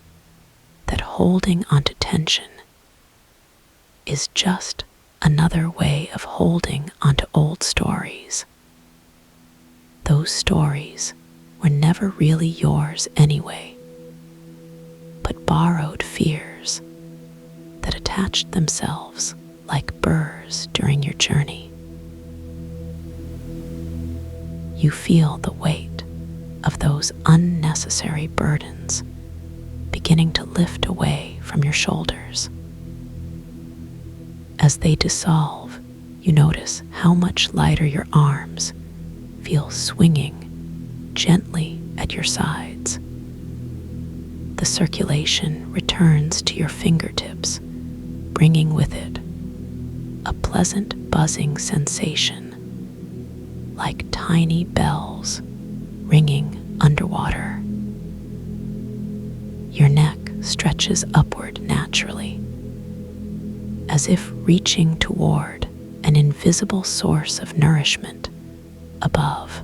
that holding onto tension is just another way of holding onto old stories. Those stories were never really yours anyway, but borrowed fears that attached themselves like burrs during your journey. You feel the weight of those unnecessary burdens beginning to lift away from your shoulders. As they dissolve, you notice how much lighter your arms feel swinging gently at your sides. The circulation returns to your fingertips, bringing with it a pleasant buzzing sensation, like tiny bells ringing underwater. Your neck stretches upward naturally, as if reaching toward an invisible source of nourishment above.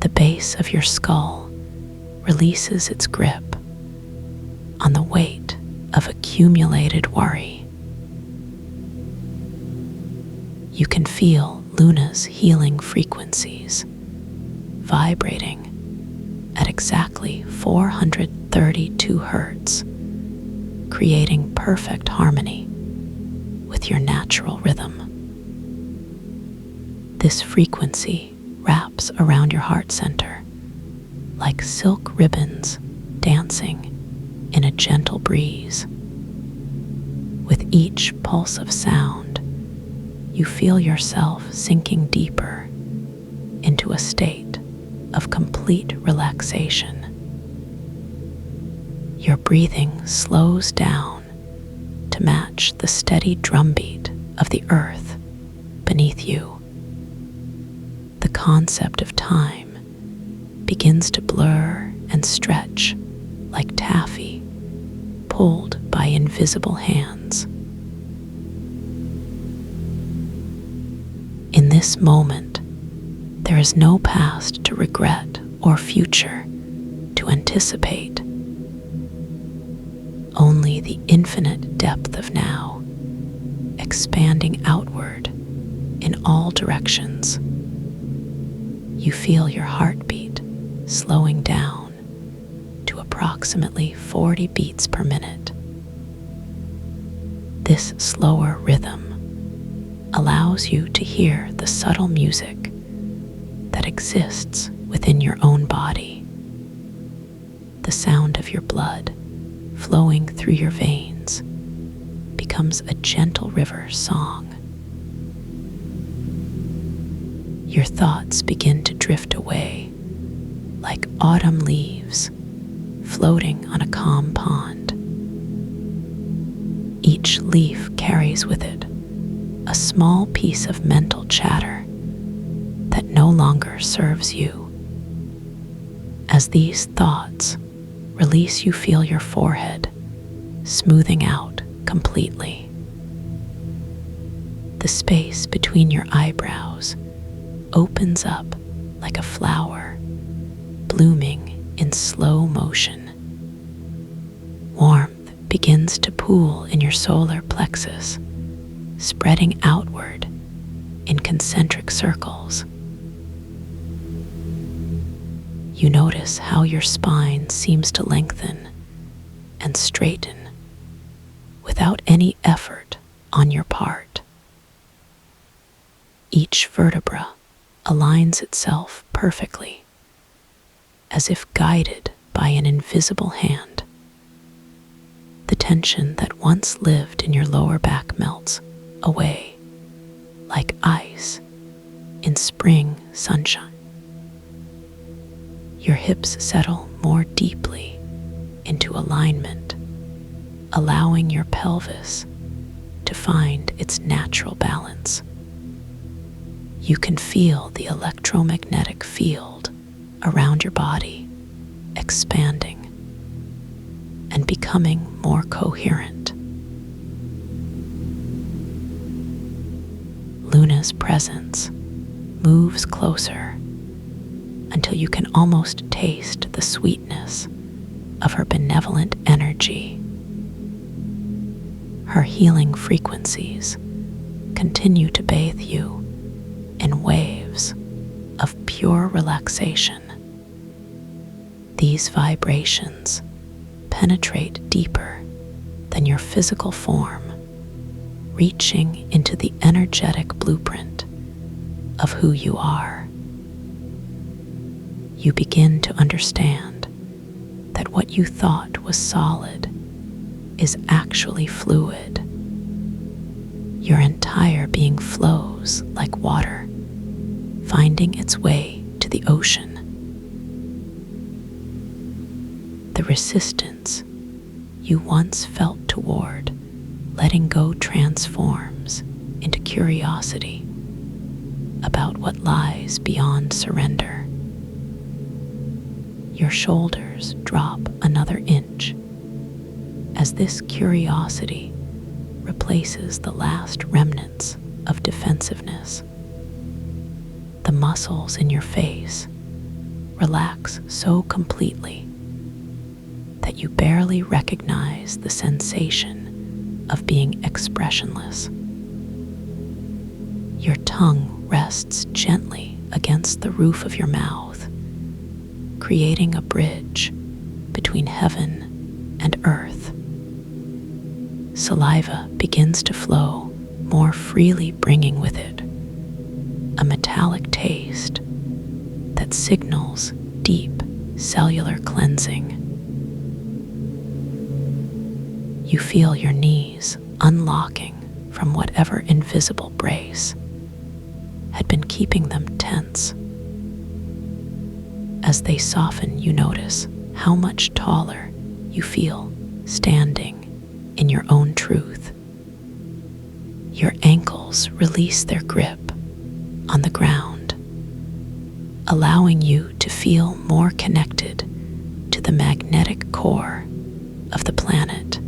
The base of your skull releases its grip on the weight of accumulated worry. You can feel Luna's healing frequencies vibrating at exactly 432 hertz, creating perfect harmony with your natural rhythm. This frequency wraps around your heart center like silk ribbons dancing in a gentle breeze. With each pulse of sound, you feel yourself sinking deeper into a state of complete relaxation. Your breathing slows down to match the steady drumbeat of the earth beneath you. The concept of time begins to blur and stretch like taffy pulled by invisible hands. In this moment, there is no past to regret or future to anticipate. Only the infinite depth of now, expanding outward in all directions. You feel your heartbeat slowing down to approximately 40 beats per minute. This slower rhythm allows you to hear the subtle music that exists within your own body. The sound of your blood flowing through your veins becomes a gentle river song. Your thoughts begin to drift away like autumn leaves floating on a calm pond. Each leaf carries with it a small piece of mental chatter that no longer serves you. As these thoughts release, you feel your forehead smoothing out completely. The space between your eyebrows opens up like a flower blooming in slow motion. Warmth begins to pool in your solar plexus, spreading outward in concentric circles. You notice how your spine seems to lengthen and straighten without any effort on your part. Each vertebra aligns itself perfectly, as if guided by an invisible hand. The tension that once lived in your lower back melts away like ice in spring sunshine. Your hips settle more deeply into alignment, allowing your pelvis to find its natural balance. You can feel the electromagnetic field around your body expanding and becoming more coherent. Luna's presence moves closer until you can almost taste the sweetness of her benevolent energy. Her healing frequencies continue to bathe you in waves of pure relaxation. These vibrations penetrate deeper than your physical form, reaching into the energetic blueprint of who you are. You begin to understand that what you thought was solid is actually fluid. Your entire being flows like water, finding its way to the ocean. The resistance you once felt toward letting go transforms into curiosity about what lies beyond surrender. Your shoulders drop another inch as this curiosity replaces the last remnants of defensiveness. The muscles in your face relax so completely that you barely recognize the sensation of being expressionless. Your tongue rests gently against the roof of your mouth, creating a bridge between heaven and earth. Saliva begins to flow more freely, bringing with it a metallic taste that signals deep cellular cleansing. You feel your knees unlocking from whatever invisible brace had been keeping them tense. As they soften, you notice how much taller you feel standing in your own truth. Your ankles release their grip on the ground, allowing you to feel more connected to the magnetic core of the planet.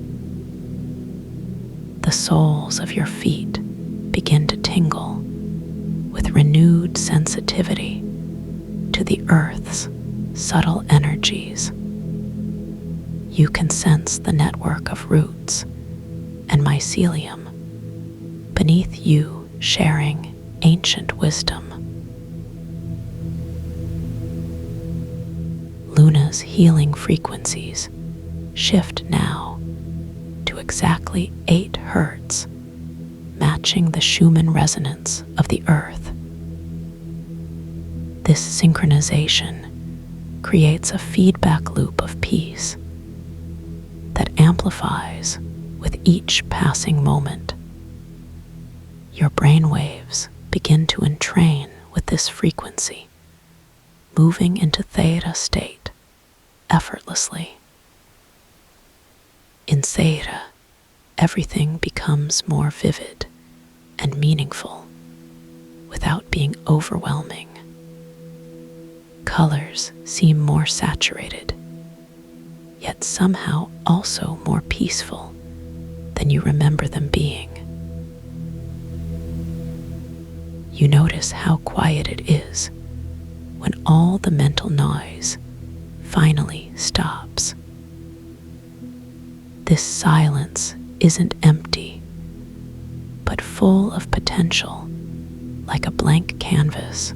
The soles of your feet begin to tingle with renewed sensitivity to the earth's subtle energies. You can sense the network of roots and mycelium beneath you, sharing ancient wisdom. Luna's healing frequencies shift now to exactly 8 hertz, matching the Schumann resonance of the earth. This synchronization creates a feedback loop of peace that amplifies with each passing moment. Your brainwaves begin to entrain with this frequency, moving into theta state effortlessly. In theta, everything becomes more vivid and meaningful without being overwhelming. Colors seem more saturated, yet somehow also more peaceful than you remember them being. You notice how quiet it is when all the mental noise finally stops. This silence isn't empty, but full of potential, like a blank canvas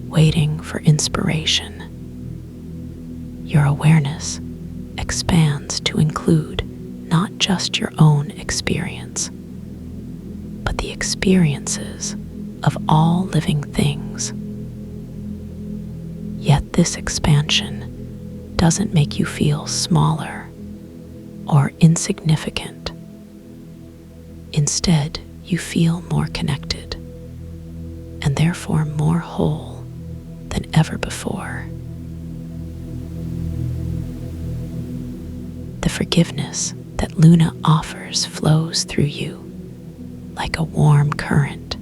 waiting for inspiration. Your awareness expands to include not just your own experience, but the experiences of all living things. Yet this expansion doesn't make you feel smaller or insignificant. Instead, you feel more connected and therefore more whole than ever before. The forgiveness that Luna offers flows through you like a warm current.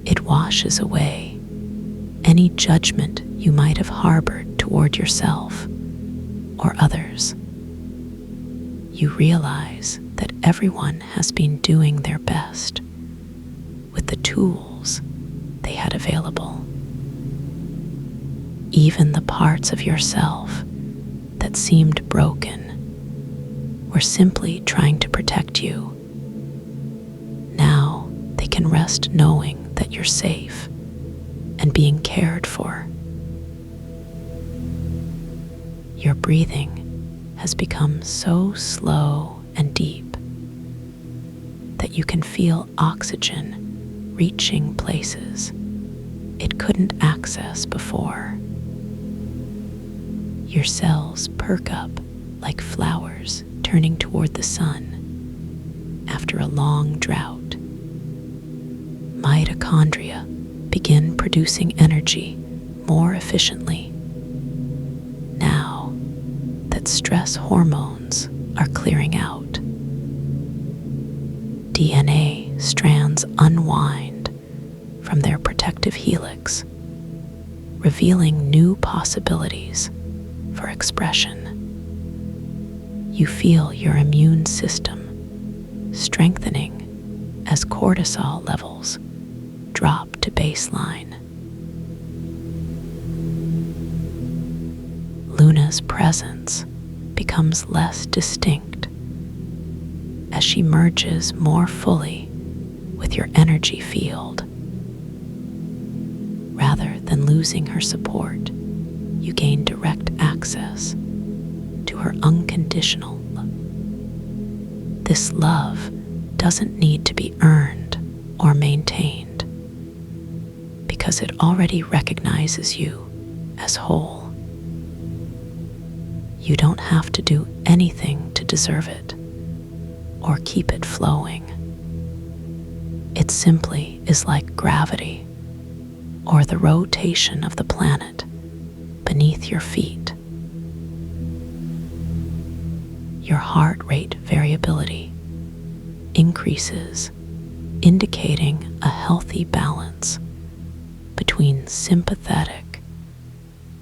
It washes away any judgment you might have harbored toward yourself or others. You realize that everyone has been doing their best with the tools they had available. Even the parts of yourself that seemed broken were simply trying to protect you. Now they can rest knowing that you're safe and being cared for. Your breathing has become so slow and deep that you can feel oxygen reaching places it couldn't access before. Your cells perk up like flowers turning toward the sun after a long drought. Mitochondria begin producing energy more efficiently now that stress hormones are clearing out. DNA strands unwind from their protective helix, revealing new possibilities for expression. You feel your immune system strengthening as cortisol levels drop to baseline. Luna's presence becomes less distinct as she merges more fully with your energy field. Rather than losing her support, you gain direct access to her unconditional love. This love doesn't need to be earned or maintained because it already recognizes you as whole. You don't have to do anything to deserve it or keep it flowing. It simply is like gravity or the rotation of the planet beneath your feet. Your heart rate variability increases, indicating a healthy balance between sympathetic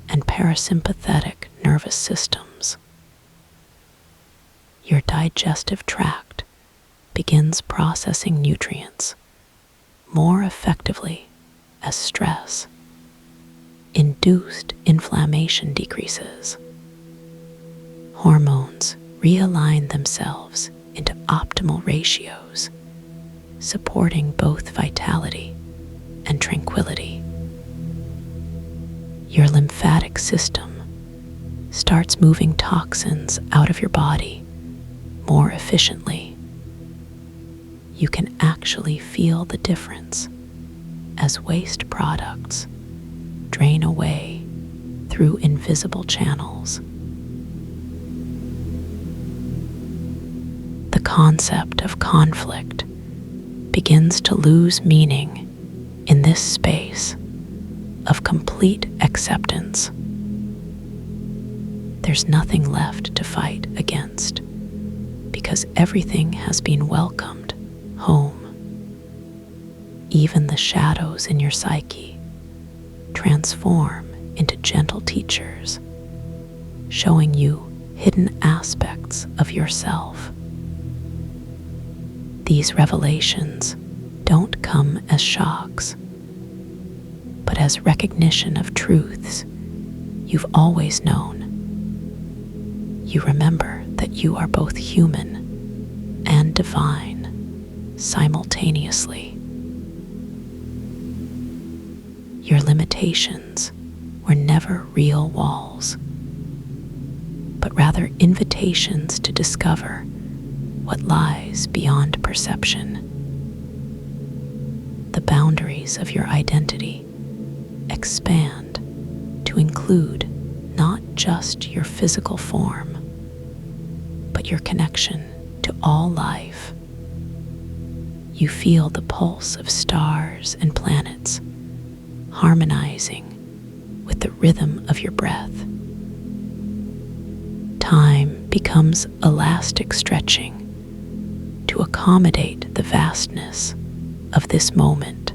and parasympathetic nervous systems. Your digestive tract begins processing nutrients more effectively as stress. Induced inflammation decreases. Hormones realign themselves into optimal ratios, supporting both vitality and tranquility. Your lymphatic system starts moving toxins out of your body more efficiently. You can actually feel the difference as waste products drain away through invisible channels. The concept of conflict begins to lose meaning in this space of complete acceptance. There's nothing left to fight against because everything has been welcomed home. Even the shadows in your psyche transform into gentle teachers, showing you hidden aspects of yourself. These revelations don't come as shocks, but as recognition of truths you've always known. You remember that you are both human and divine simultaneously. Your limitations were never real walls, but rather invitations to discover what lies beyond perception. The boundaries of your identity expand to include not just your physical form, but your connection to all life. You feel the pulse of stars and planets harmonizing with the rhythm of your breath. Time becomes elastic stretching to accommodate the vastness of this moment.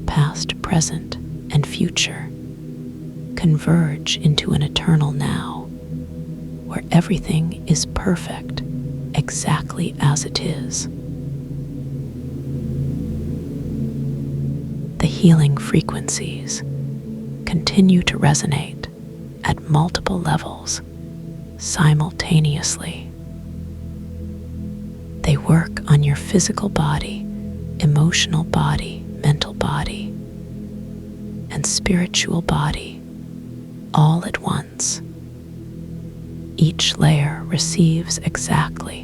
Past, present, and future converge into an eternal now, where everything is perfect exactly as it is. The healing frequencies continue to resonate at multiple levels simultaneously. They work on your physical body, emotional body, mental body, and spiritual body all at once. Each layer receives exactly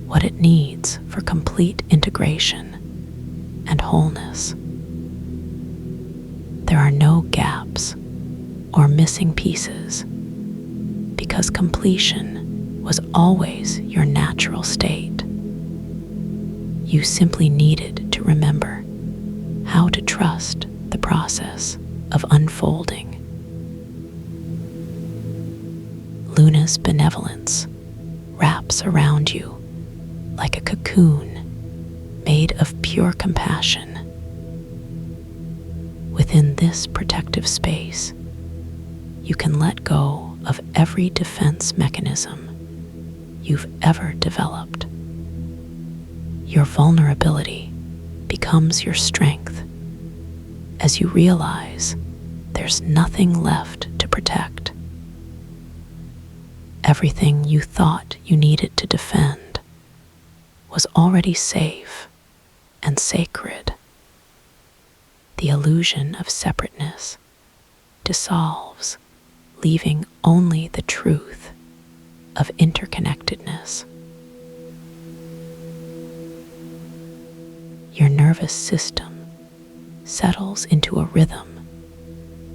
what it needs for complete integration and wholeness. There are no gaps or missing pieces because completion was always your natural state. You simply needed to remember how to trust the process of unfolding. Luna's benevolence wraps around you like a cocoon made of pure compassion. Within this protective space, you can let go of every defense mechanism you've ever developed. Your vulnerability becomes your strength as you realize there's nothing left to protect. Everything you thought you needed to defend was already safe and sacred. The illusion of separateness dissolves, leaving only the truth of interconnectedness. Your nervous system settles into a rhythm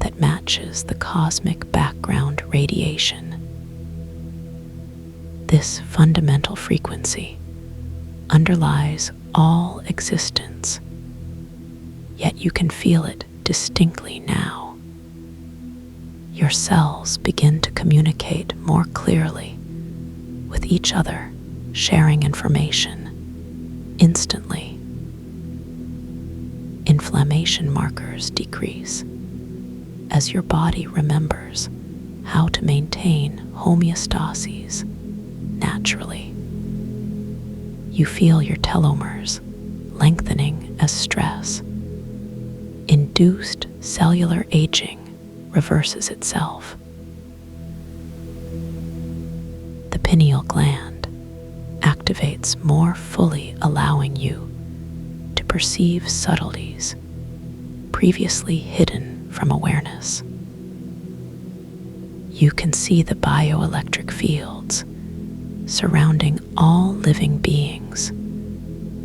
that matches the cosmic background radiation. This fundamental frequency underlies all existence, yet you can feel it distinctly now. Your cells begin to communicate more clearly with each other, sharing information instantly. Inflammation markers decrease as your body remembers how to maintain homeostasis naturally. You feel your telomeres lengthening as stress. Induced cellular aging reverses itself. The pineal gland activates more fully, allowing you to perceive subtleties previously hidden from awareness. You can see the bioelectric fields surrounding all living beings,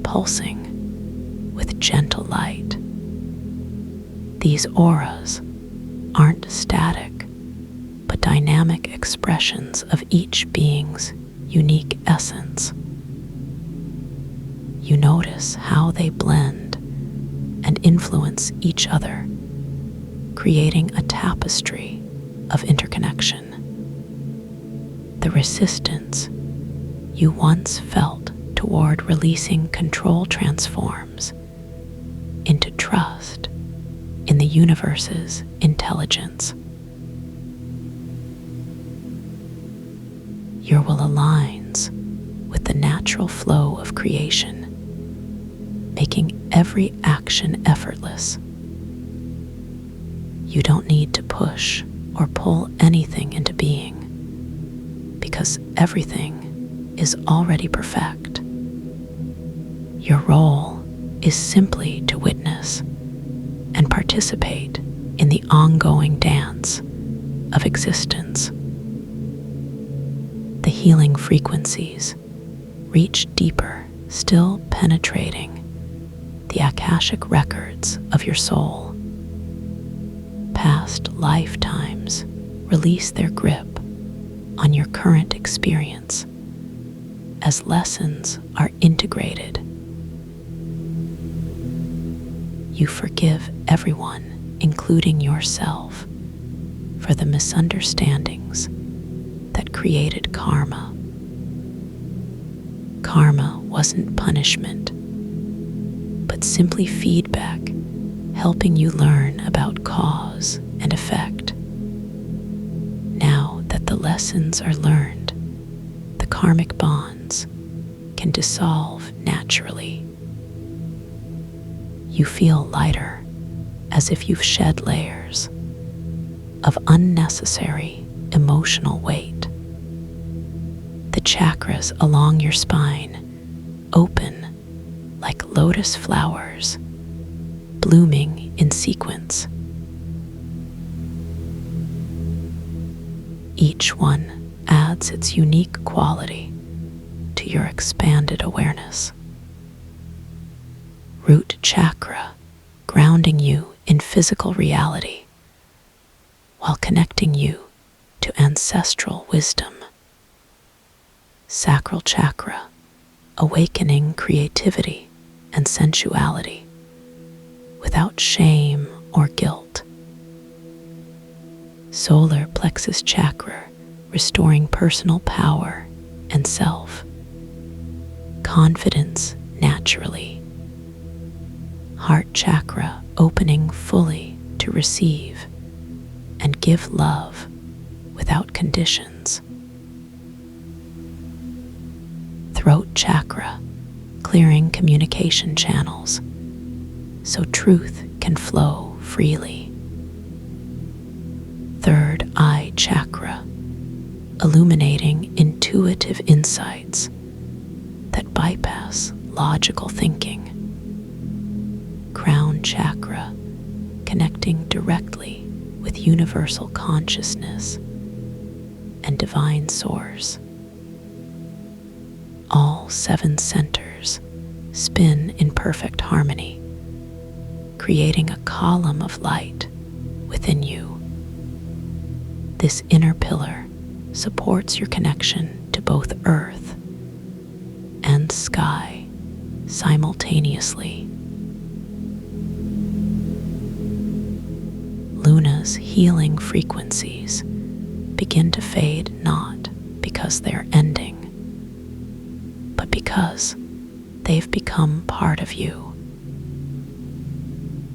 pulsing with gentle light. These auras aren't static, but dynamic expressions of each being's unique essence. You notice how they blend and influence each other, creating a tapestry of interconnection. The resistance you once felt toward releasing control transforms into trust in the universe's intelligence. Your will aligns with the natural flow of creation, making every action effortless. You don't need to push or pull anything into being, because everything is already perfect. Your role is simply to witness and participate in the ongoing dance of existence. The healing frequencies reach deeper, still penetrating the Akashic records of your soul. Past lifetimes release their grip on your current experience as lessons are integrated. You forgive everyone, including yourself, for the misunderstandings that created karma. Karma wasn't punishment, but simply feedback, helping you learn about cause and effect. Now that the lessons are learned, the karmic bonds can dissolve naturally. You feel lighter, as if you've shed layers of unnecessary emotional weight. The chakras along your spine open like lotus flowers, blooming in sequence. Each one adds its unique quality to your expanded awareness. Root chakra, grounding you in physical reality, while connecting you to ancestral wisdom. Sacral chakra, awakening creativity and sensuality without shame or guilt. Solar plexus chakra, restoring personal power and self. Confidence naturally. Heart chakra, opening fully to receive and give love without conditions. Throat chakra, clearing communication channels so truth can flow freely. Third eye chakra, illuminating intuitive insights that bypass logical thinking. Crown chakra, connecting directly with universal consciousness and divine source. All 7 centers spin in perfect harmony, creating a column of light within you. This inner pillar supports your connection to both earth and sky simultaneously. Luna's healing frequencies begin to fade not because they're ending, but because they've become part of you.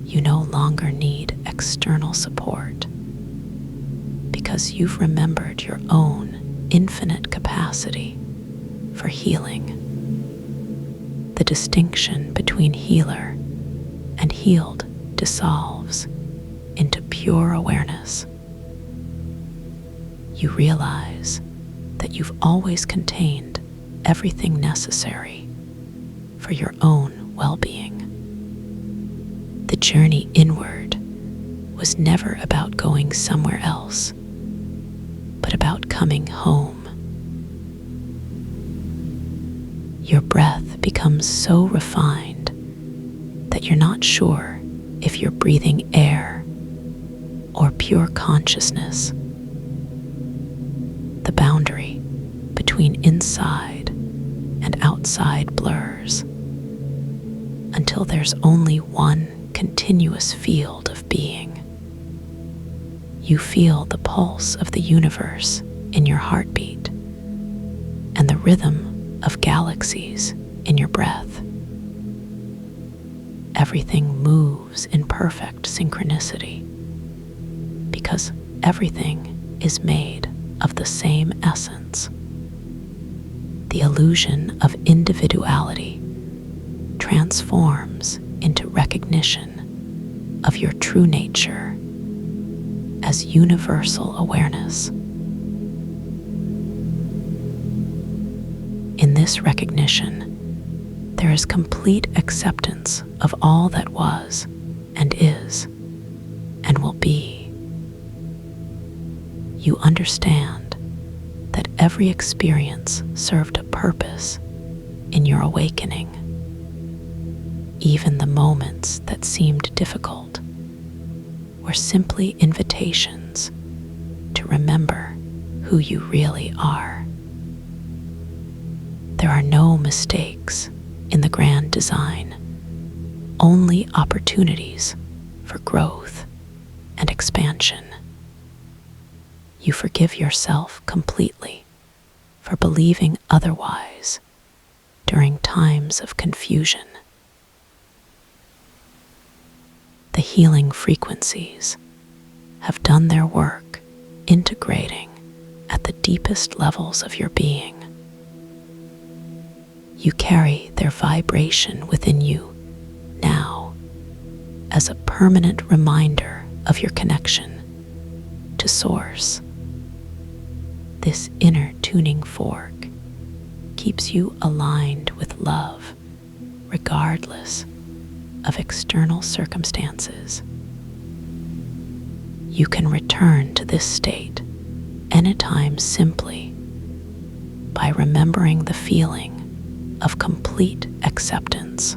You no longer need external support because you've remembered your own infinite capacity for healing. The distinction between healer and healed dissolves into pure awareness. You realize that you've always contained everything necessary for your own well-being. The journey inward was never about going somewhere else, but about coming home. Your breath becomes so refined that you're not sure if you're breathing air pure consciousness. The boundary between inside and outside blurs until there's only one continuous field of being. You feel the pulse of the universe in your heartbeat and the rhythm of galaxies in your breath. Everything moves in perfect synchronicity because everything is made of the same essence. The illusion of individuality transforms into recognition of your true nature as universal awareness. In this recognition, there is complete acceptance of all that was and is and will be. You understand that every experience served a purpose in your awakening. Even the moments that seemed difficult were simply invitations to remember who you really are. There are no mistakes in the grand design, only opportunities for growth and expansion. You forgive yourself completely for believing otherwise during times of confusion. The healing frequencies have done their work integrating at the deepest levels of your being. You carry their vibration within you now as a permanent reminder of your connection to Source. This inner tuning fork keeps you aligned with love regardless of external circumstances. You can return to this state anytime simply by remembering the feeling of complete acceptance.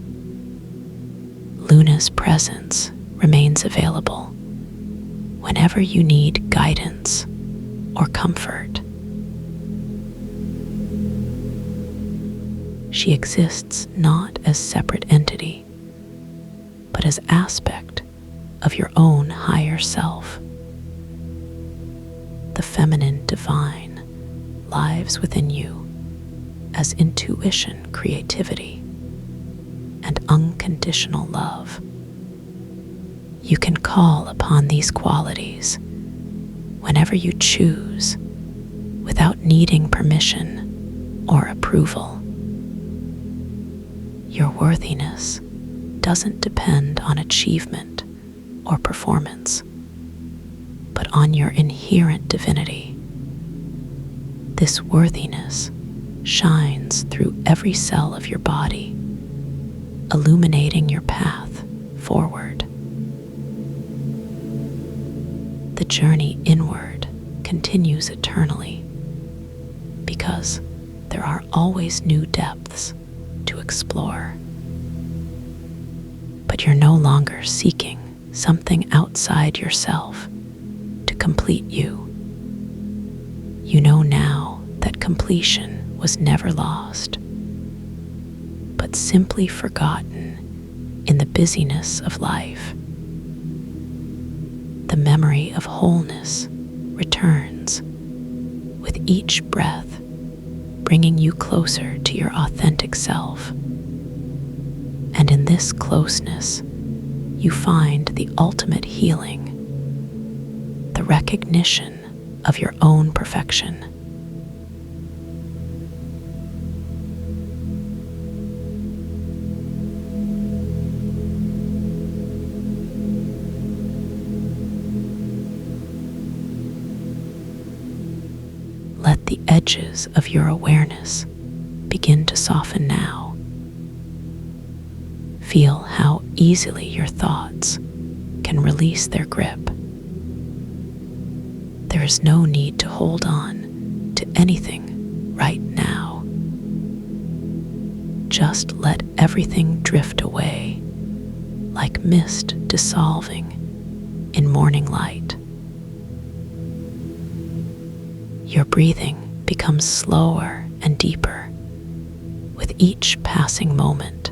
Luna's presence remains available whenever you need guidance or comfort. She exists not as separate entity, but as aspect of your own higher self. The feminine divine lives within you as intuition, creativity, and unconditional love. You can call upon these qualities whenever you choose without needing permission or approval. Your worthiness doesn't depend on achievement or performance, but on your inherent divinity. This worthiness shines through every cell of your body, illuminating your path forward. The journey inward continues eternally because there are always new depths to explore. But you're no longer seeking something outside yourself to complete you. You know now that completion was never lost, but simply forgotten in the busyness of life. The memory of wholeness returns with each breath, bringing you closer to your authentic self. And in this closeness, you find the ultimate healing, the recognition of your own perfection. Let the edges of your awareness begin to soften now. Feel how easily your thoughts can release their grip. There is no need to hold on to anything right now. Just let everything drift away, like mist dissolving in morning light. Your breathing becomes slower and deeper with each passing moment.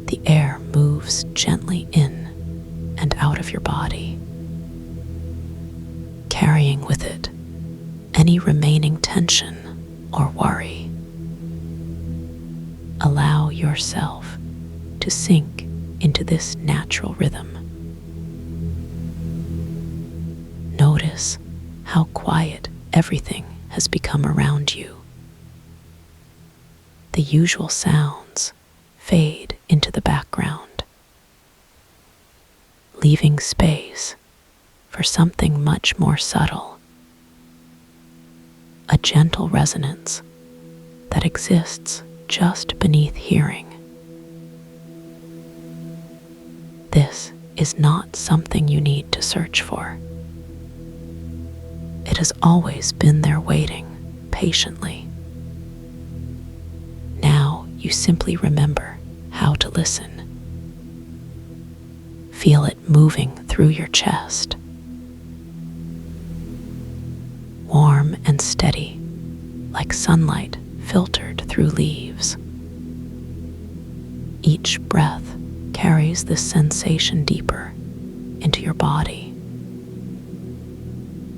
The air moves gently in and out of your body, carrying with it any remaining tension or worry. Allow yourself to sink into this natural rhythm. Notice how quiet everything has become around you. The usual sounds fade into the background, leaving space for something much more subtle, a gentle resonance that exists just beneath hearing. This is not something you need to search for. It has always been there waiting patiently. Now you simply remember how to listen. Feel it moving through your chest, warm and steady, like sunlight filtered through leaves. Each breath carries this sensation deeper into your body,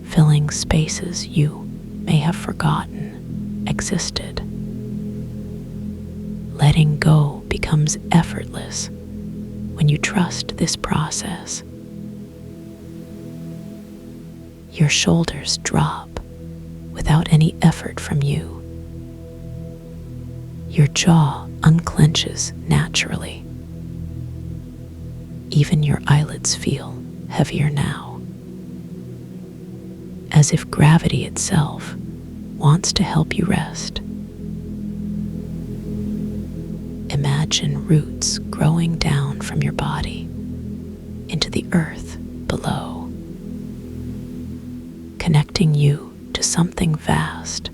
filling spaces you may have forgotten existed. Letting go becomes effortless when you trust this process. Your shoulders drop without any effort from you. Your jaw unclenches naturally. Even your eyelids feel heavier now, as if gravity itself wants to help you rest. Imagine roots growing down from your body into the earth below, connecting you to something vast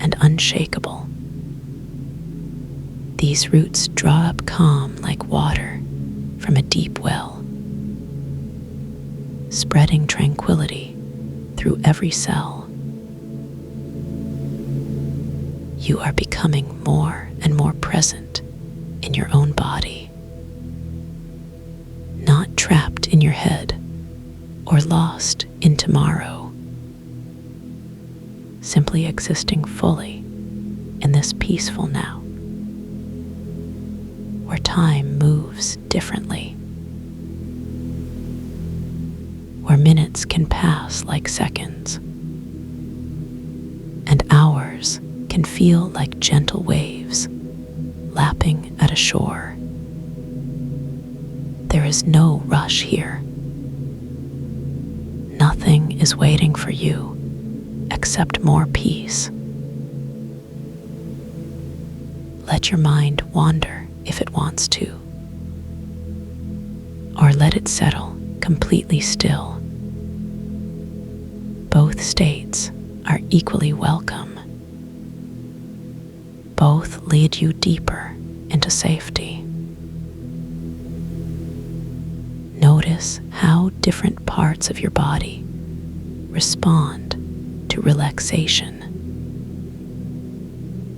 and unshakable. These roots draw up calm like water from a deep well, spreading tranquility through every cell. You are becoming more and more present in your own body, not trapped in your head or lost in tomorrow, simply existing fully in this peaceful now, where time moves differently, where minutes can pass like seconds, and hours can feel like gentle waves lapping at a shore. There is no rush here. Nothing is waiting for you except more peace. Let your mind wander if it wants to, or let it settle completely still. Both states are equally welcome. Both lead you deeper into safety. Notice how different parts of your body respond to relaxation.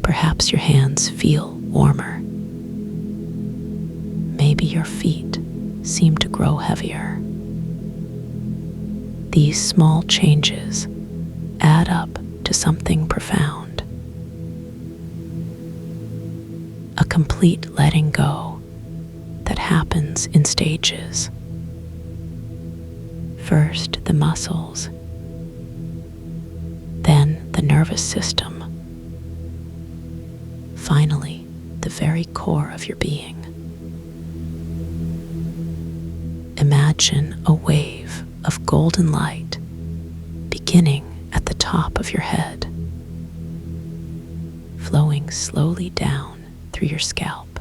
Perhaps your hands feel warmer. Maybe your feet seem to grow heavier. These small changes add up to something profound. A complete letting go that happens in stages. First the muscles, then the nervous system, finally the very core of your being. Imagine a wave of golden light beginning at the top of your head, flowing slowly down through your scalp,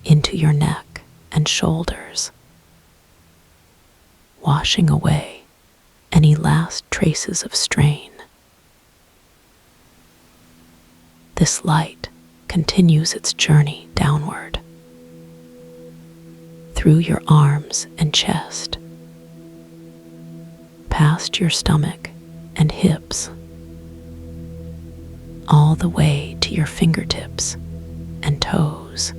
into your neck and shoulders, washing away any last traces of strain. This light continues its journey downward, through your arms and chest, past your stomach and hips, all the way to your fingertips and toes.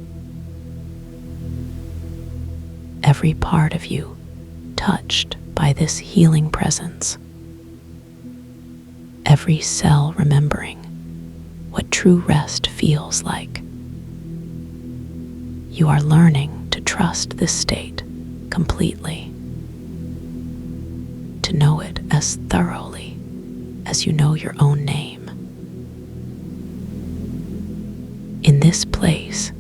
Every part of you touched by this healing presence. Every cell remembering what true rest feels like. You are learning to trust this state completely, to know it as thoroughly as you know your own name. In this place,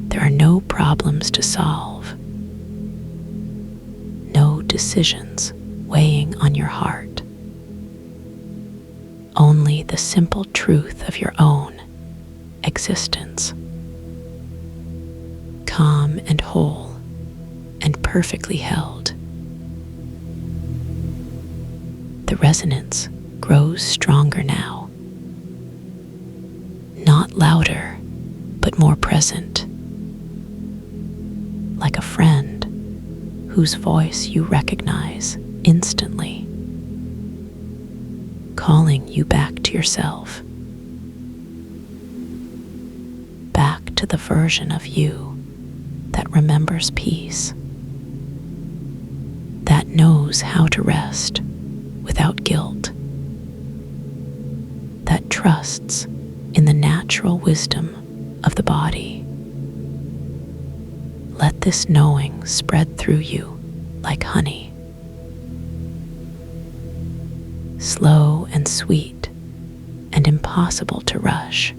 there are no problems to solve, no decisions weighing on your heart, only the simple truth of your own existence. Calm and whole and perfectly held. The resonance grows stronger now, not louder, but more present, like a friend whose voice you recognize instantly, calling you back to yourself, back to the version of you that remembers peace, that knows how to rest without guilt, that trusts in the natural wisdom of the body. Let this knowing spread through you like honey, slow and sweet and impossible to rush,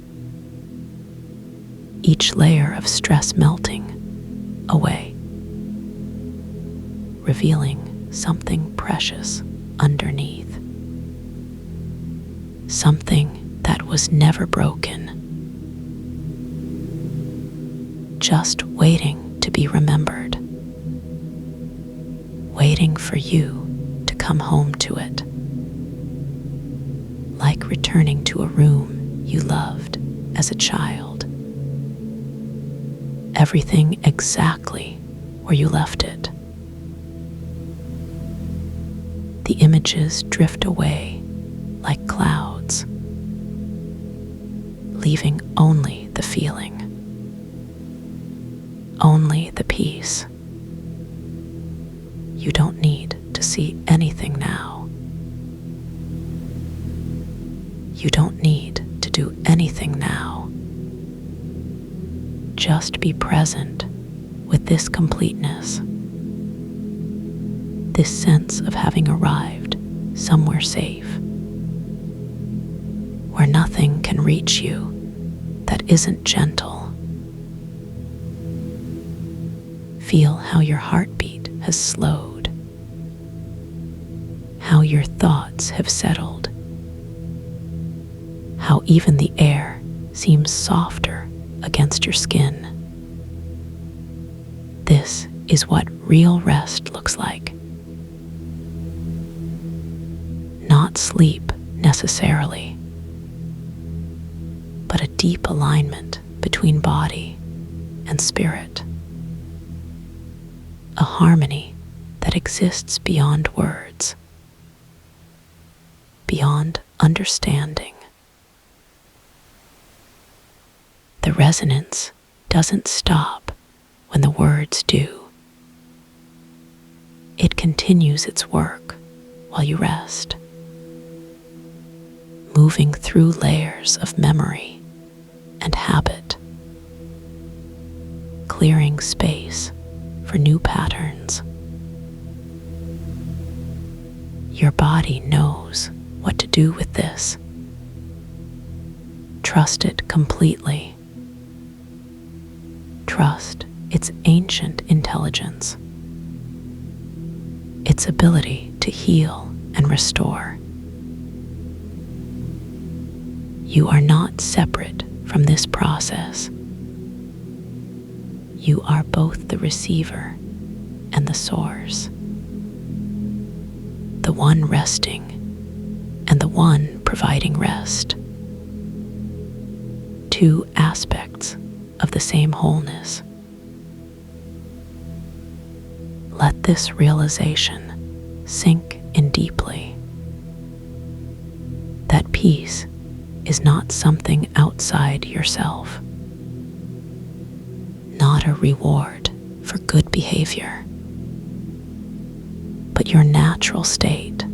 each layer of stress melting away, revealing something precious underneath, something that was never broken, just waiting to be remembered, waiting for you to come home to it, like returning to a room you loved as a child. Everything exactly where you left it. The images drift away like clouds, leaving only the feeling, only the peace. You don't need to see anything now. You don't need to do anything now. Just be present with this completeness, this sense of having arrived somewhere safe, where nothing can reach you that isn't gentle. Feel how your heartbeat has slowed, how your thoughts have settled, how even the air seems softer against your skin. This is what real rest looks like. Not sleep necessarily, but a deep alignment between body and spirit. A harmony that exists beyond words, beyond understanding. The resonance doesn't stop when the words do. It continues its work while you rest, moving through layers of memory and habit, clearing space for new patterns. Your body knows what to do with this. Trust it completely. Trust its ancient intelligence, its ability to heal and restore. You are not separate from this process. You are both the receiver and the source, the one resting and the one providing rest. Two aspects of the same wholeness. Let this realization sink in deeply. That peace is not something outside yourself, not a reward for good behavior, but your natural state,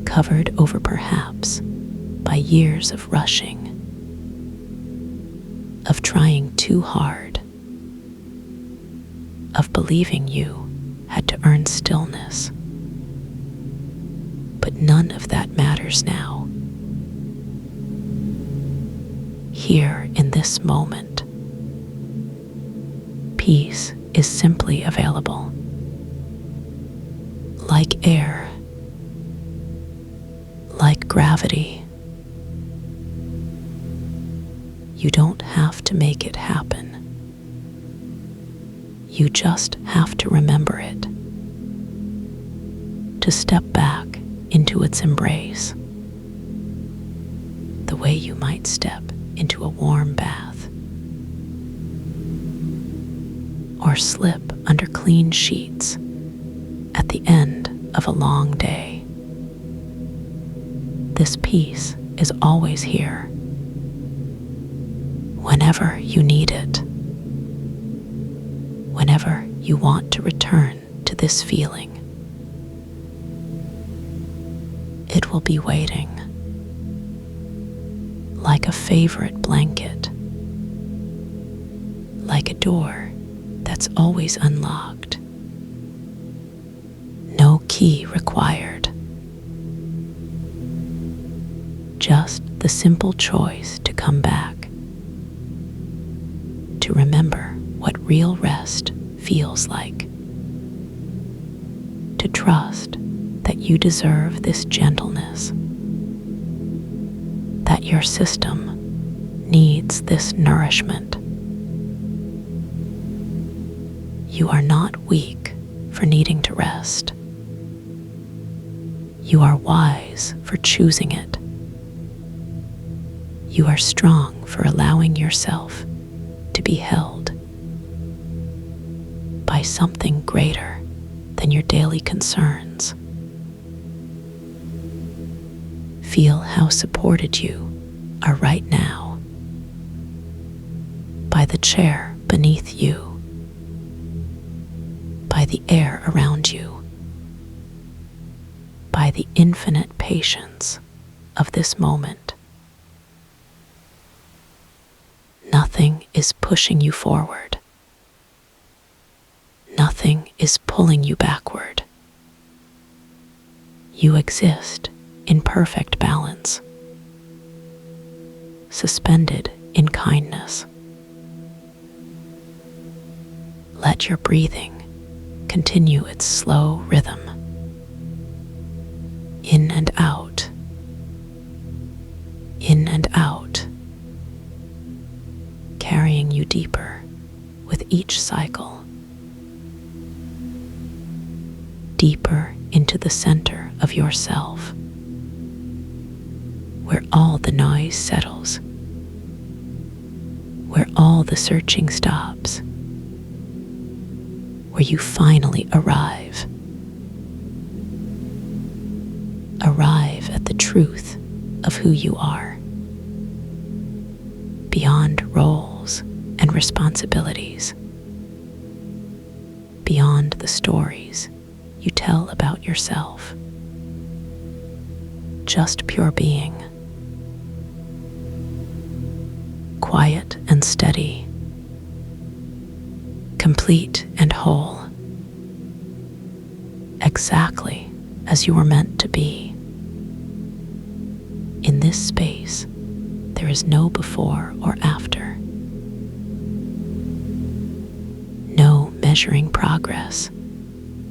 covered over perhaps by years of rushing, of trying too hard, of believing you had to earn stillness. But none of that matters now. Here in this moment, peace is simply available, like air, like gravity. You don't have to make it happen. You just have to remember it, to step back into its embrace, the way you might step into a warm bath, or slip under clean sheets at the end of a long day. This peace is always here, whenever you need it, whenever you want to return to this feeling. It will be waiting, like a favorite blanket, like a door that's always unlocked. No key required. Just the simple choice to come back, to remember what real rest feels like, to trust that you deserve this gentleness, that your system needs this nourishment. You are not weak for needing to rest. You are wise for choosing it. You are strong for allowing yourself to be held by something greater than your daily concerns. Feel how supported you are right now by the chair beneath you, by the air around you, by the infinite patience of this moment. Nothing is pushing you forward. Nothing is pulling you backward. You exist in perfect balance, suspended in kindness. Let your breathing continue its slow rhythm, in and out, in and out, carrying you deeper with each cycle, deeper into the center of yourself, where all the noise settles, where all the searching stops, where you finally arrive at the truth of who you are, beyond roles and responsibilities, beyond the stories you tell about yourself. Just pure being, quiet and steady, complete and whole, exactly as you were meant to be. In this space, there is no before or after, no measuring progress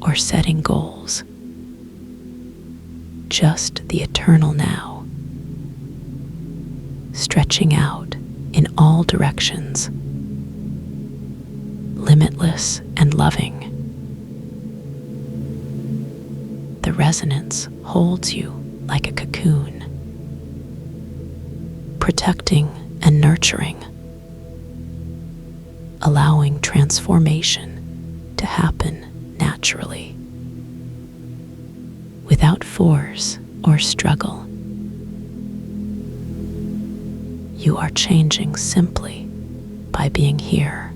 or setting goals, just the eternal now, stretching out in all directions, limitless and loving. The resonance holds you like a cocoon, protecting and nurturing, allowing transformation to happen naturally. without force or struggle. You are changing simply by being here,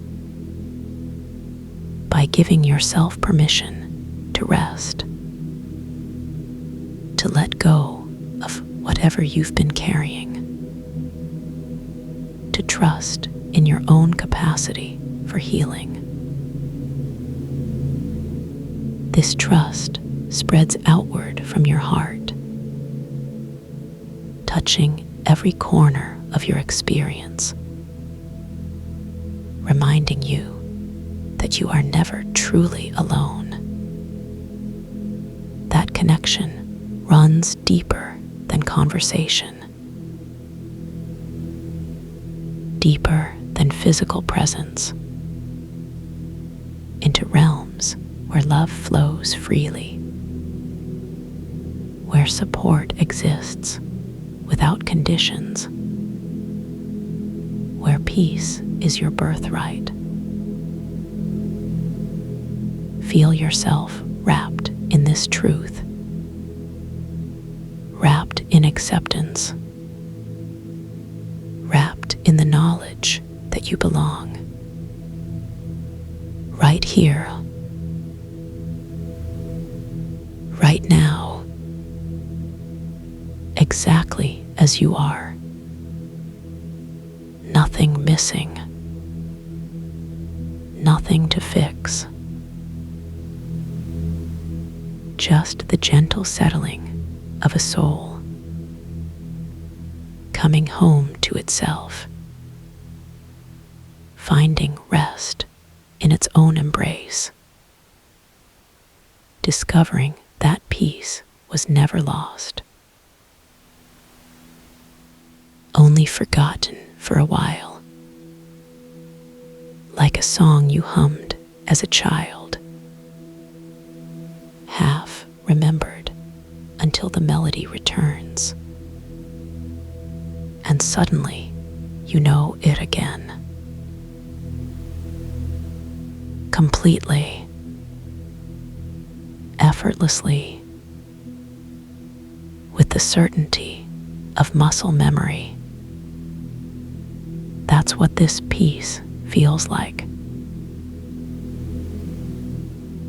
by giving yourself permission to rest, to let go of whatever you've been carrying, to trust in your own capacity for healing. This trust spreads outward from your heart, touching every corner of your experience, reminding you that you are never truly alone. That connection runs deeper than conversation, deeper than physical presence, into realms where love flows freely, where support exists without conditions, where peace is your birthright. Feel yourself wrapped in this truth, wrapped in acceptance, wrapped in the knowledge that you belong, right here, right now, exactly as you are. Nothing missing, nothing to fix. Just the gentle settling of a soul, coming home to itself, finding rest in its own embrace, discovering that peace was never lost, only forgotten for a while, like a song you hummed as a child, half remembered until the melody returns, and suddenly you know it again, completely, effortlessly, with the certainty of muscle memory. That's what this peace feels like.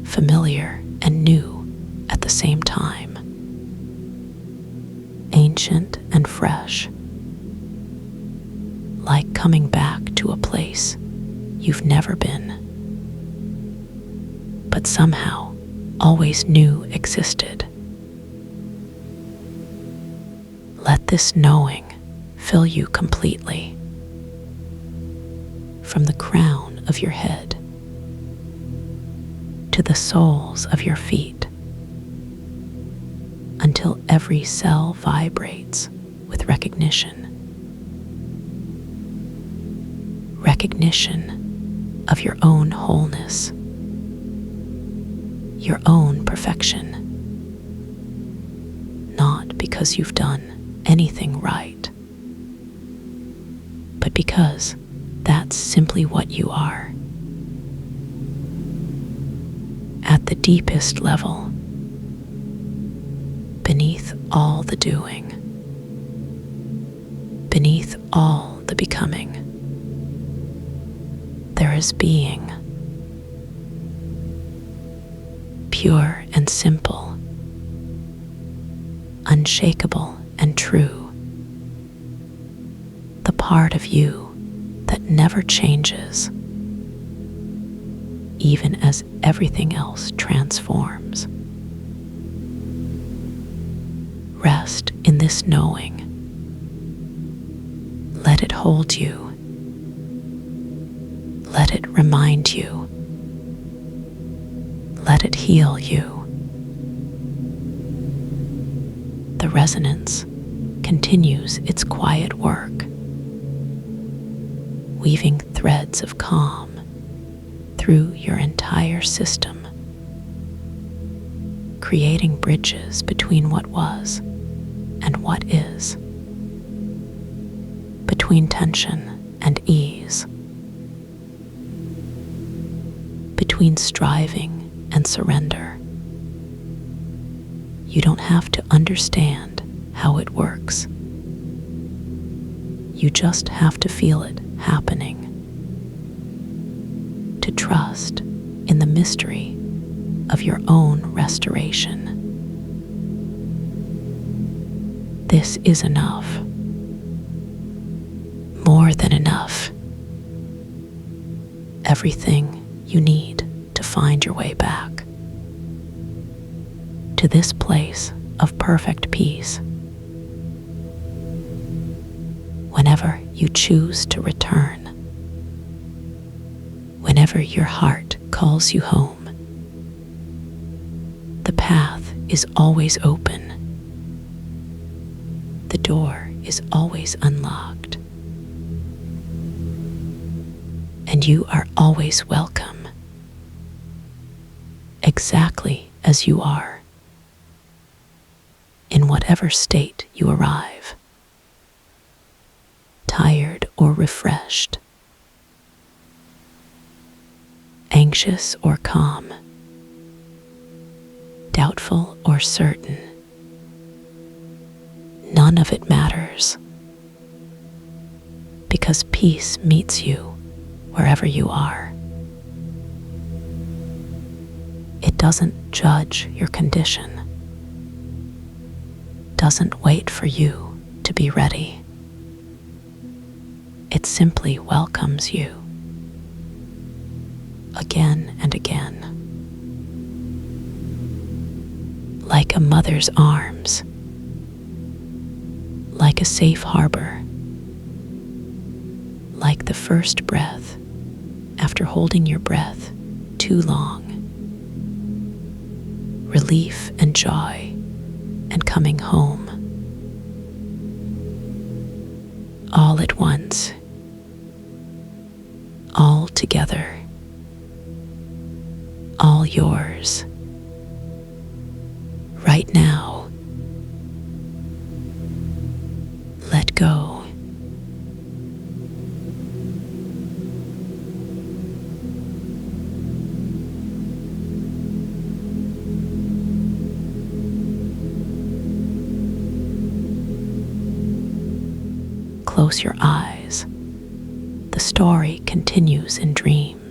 Familiar and new at the same time. Ancient and fresh. Like coming back to a place you've never been, but somehow always knew existed. Let this knowing fill you completely, from the crown of your head to the soles of your feet, until every cell vibrates with recognition. Recognition of your own wholeness, your own perfection, not because you've done anything right, but because that's simply what you are. At the deepest level, beneath all the doing, beneath all the becoming, there is being, pure and simple, unshakable and true, the part of you that never changes, even as everything else transforms. Rest in this knowing. Let it hold you. Let it remind you. Let it heal you. The resonance continues its quiet work, weaving threads of calm through your entire system, creating bridges between what was and what is, between tension and ease, between striving and surrender. You don't have to understand how it works. You just have to feel it happening. To trust in the mystery of your own restoration. This is enough. More than enough. Everything you need to find your way back to this place of perfect peace. Whenever you choose to return, whenever your heart calls you home, the path is always open. The door is always unlocked. And you are always welcome, exactly as you are, in whatever state you arrive, tired or refreshed, anxious or calm, doubtful or certain. None of it matters, because peace meets you wherever you are. It doesn't judge your condition, doesn't wait for you to be ready. It simply welcomes you again and again, like a mother's arms, like a safe harbor, like the first breath after holding your breath too long. Relief and joy and coming home. All at once. All together. All yours. Right now. Let go. Close your eyes. The story continues in dreams.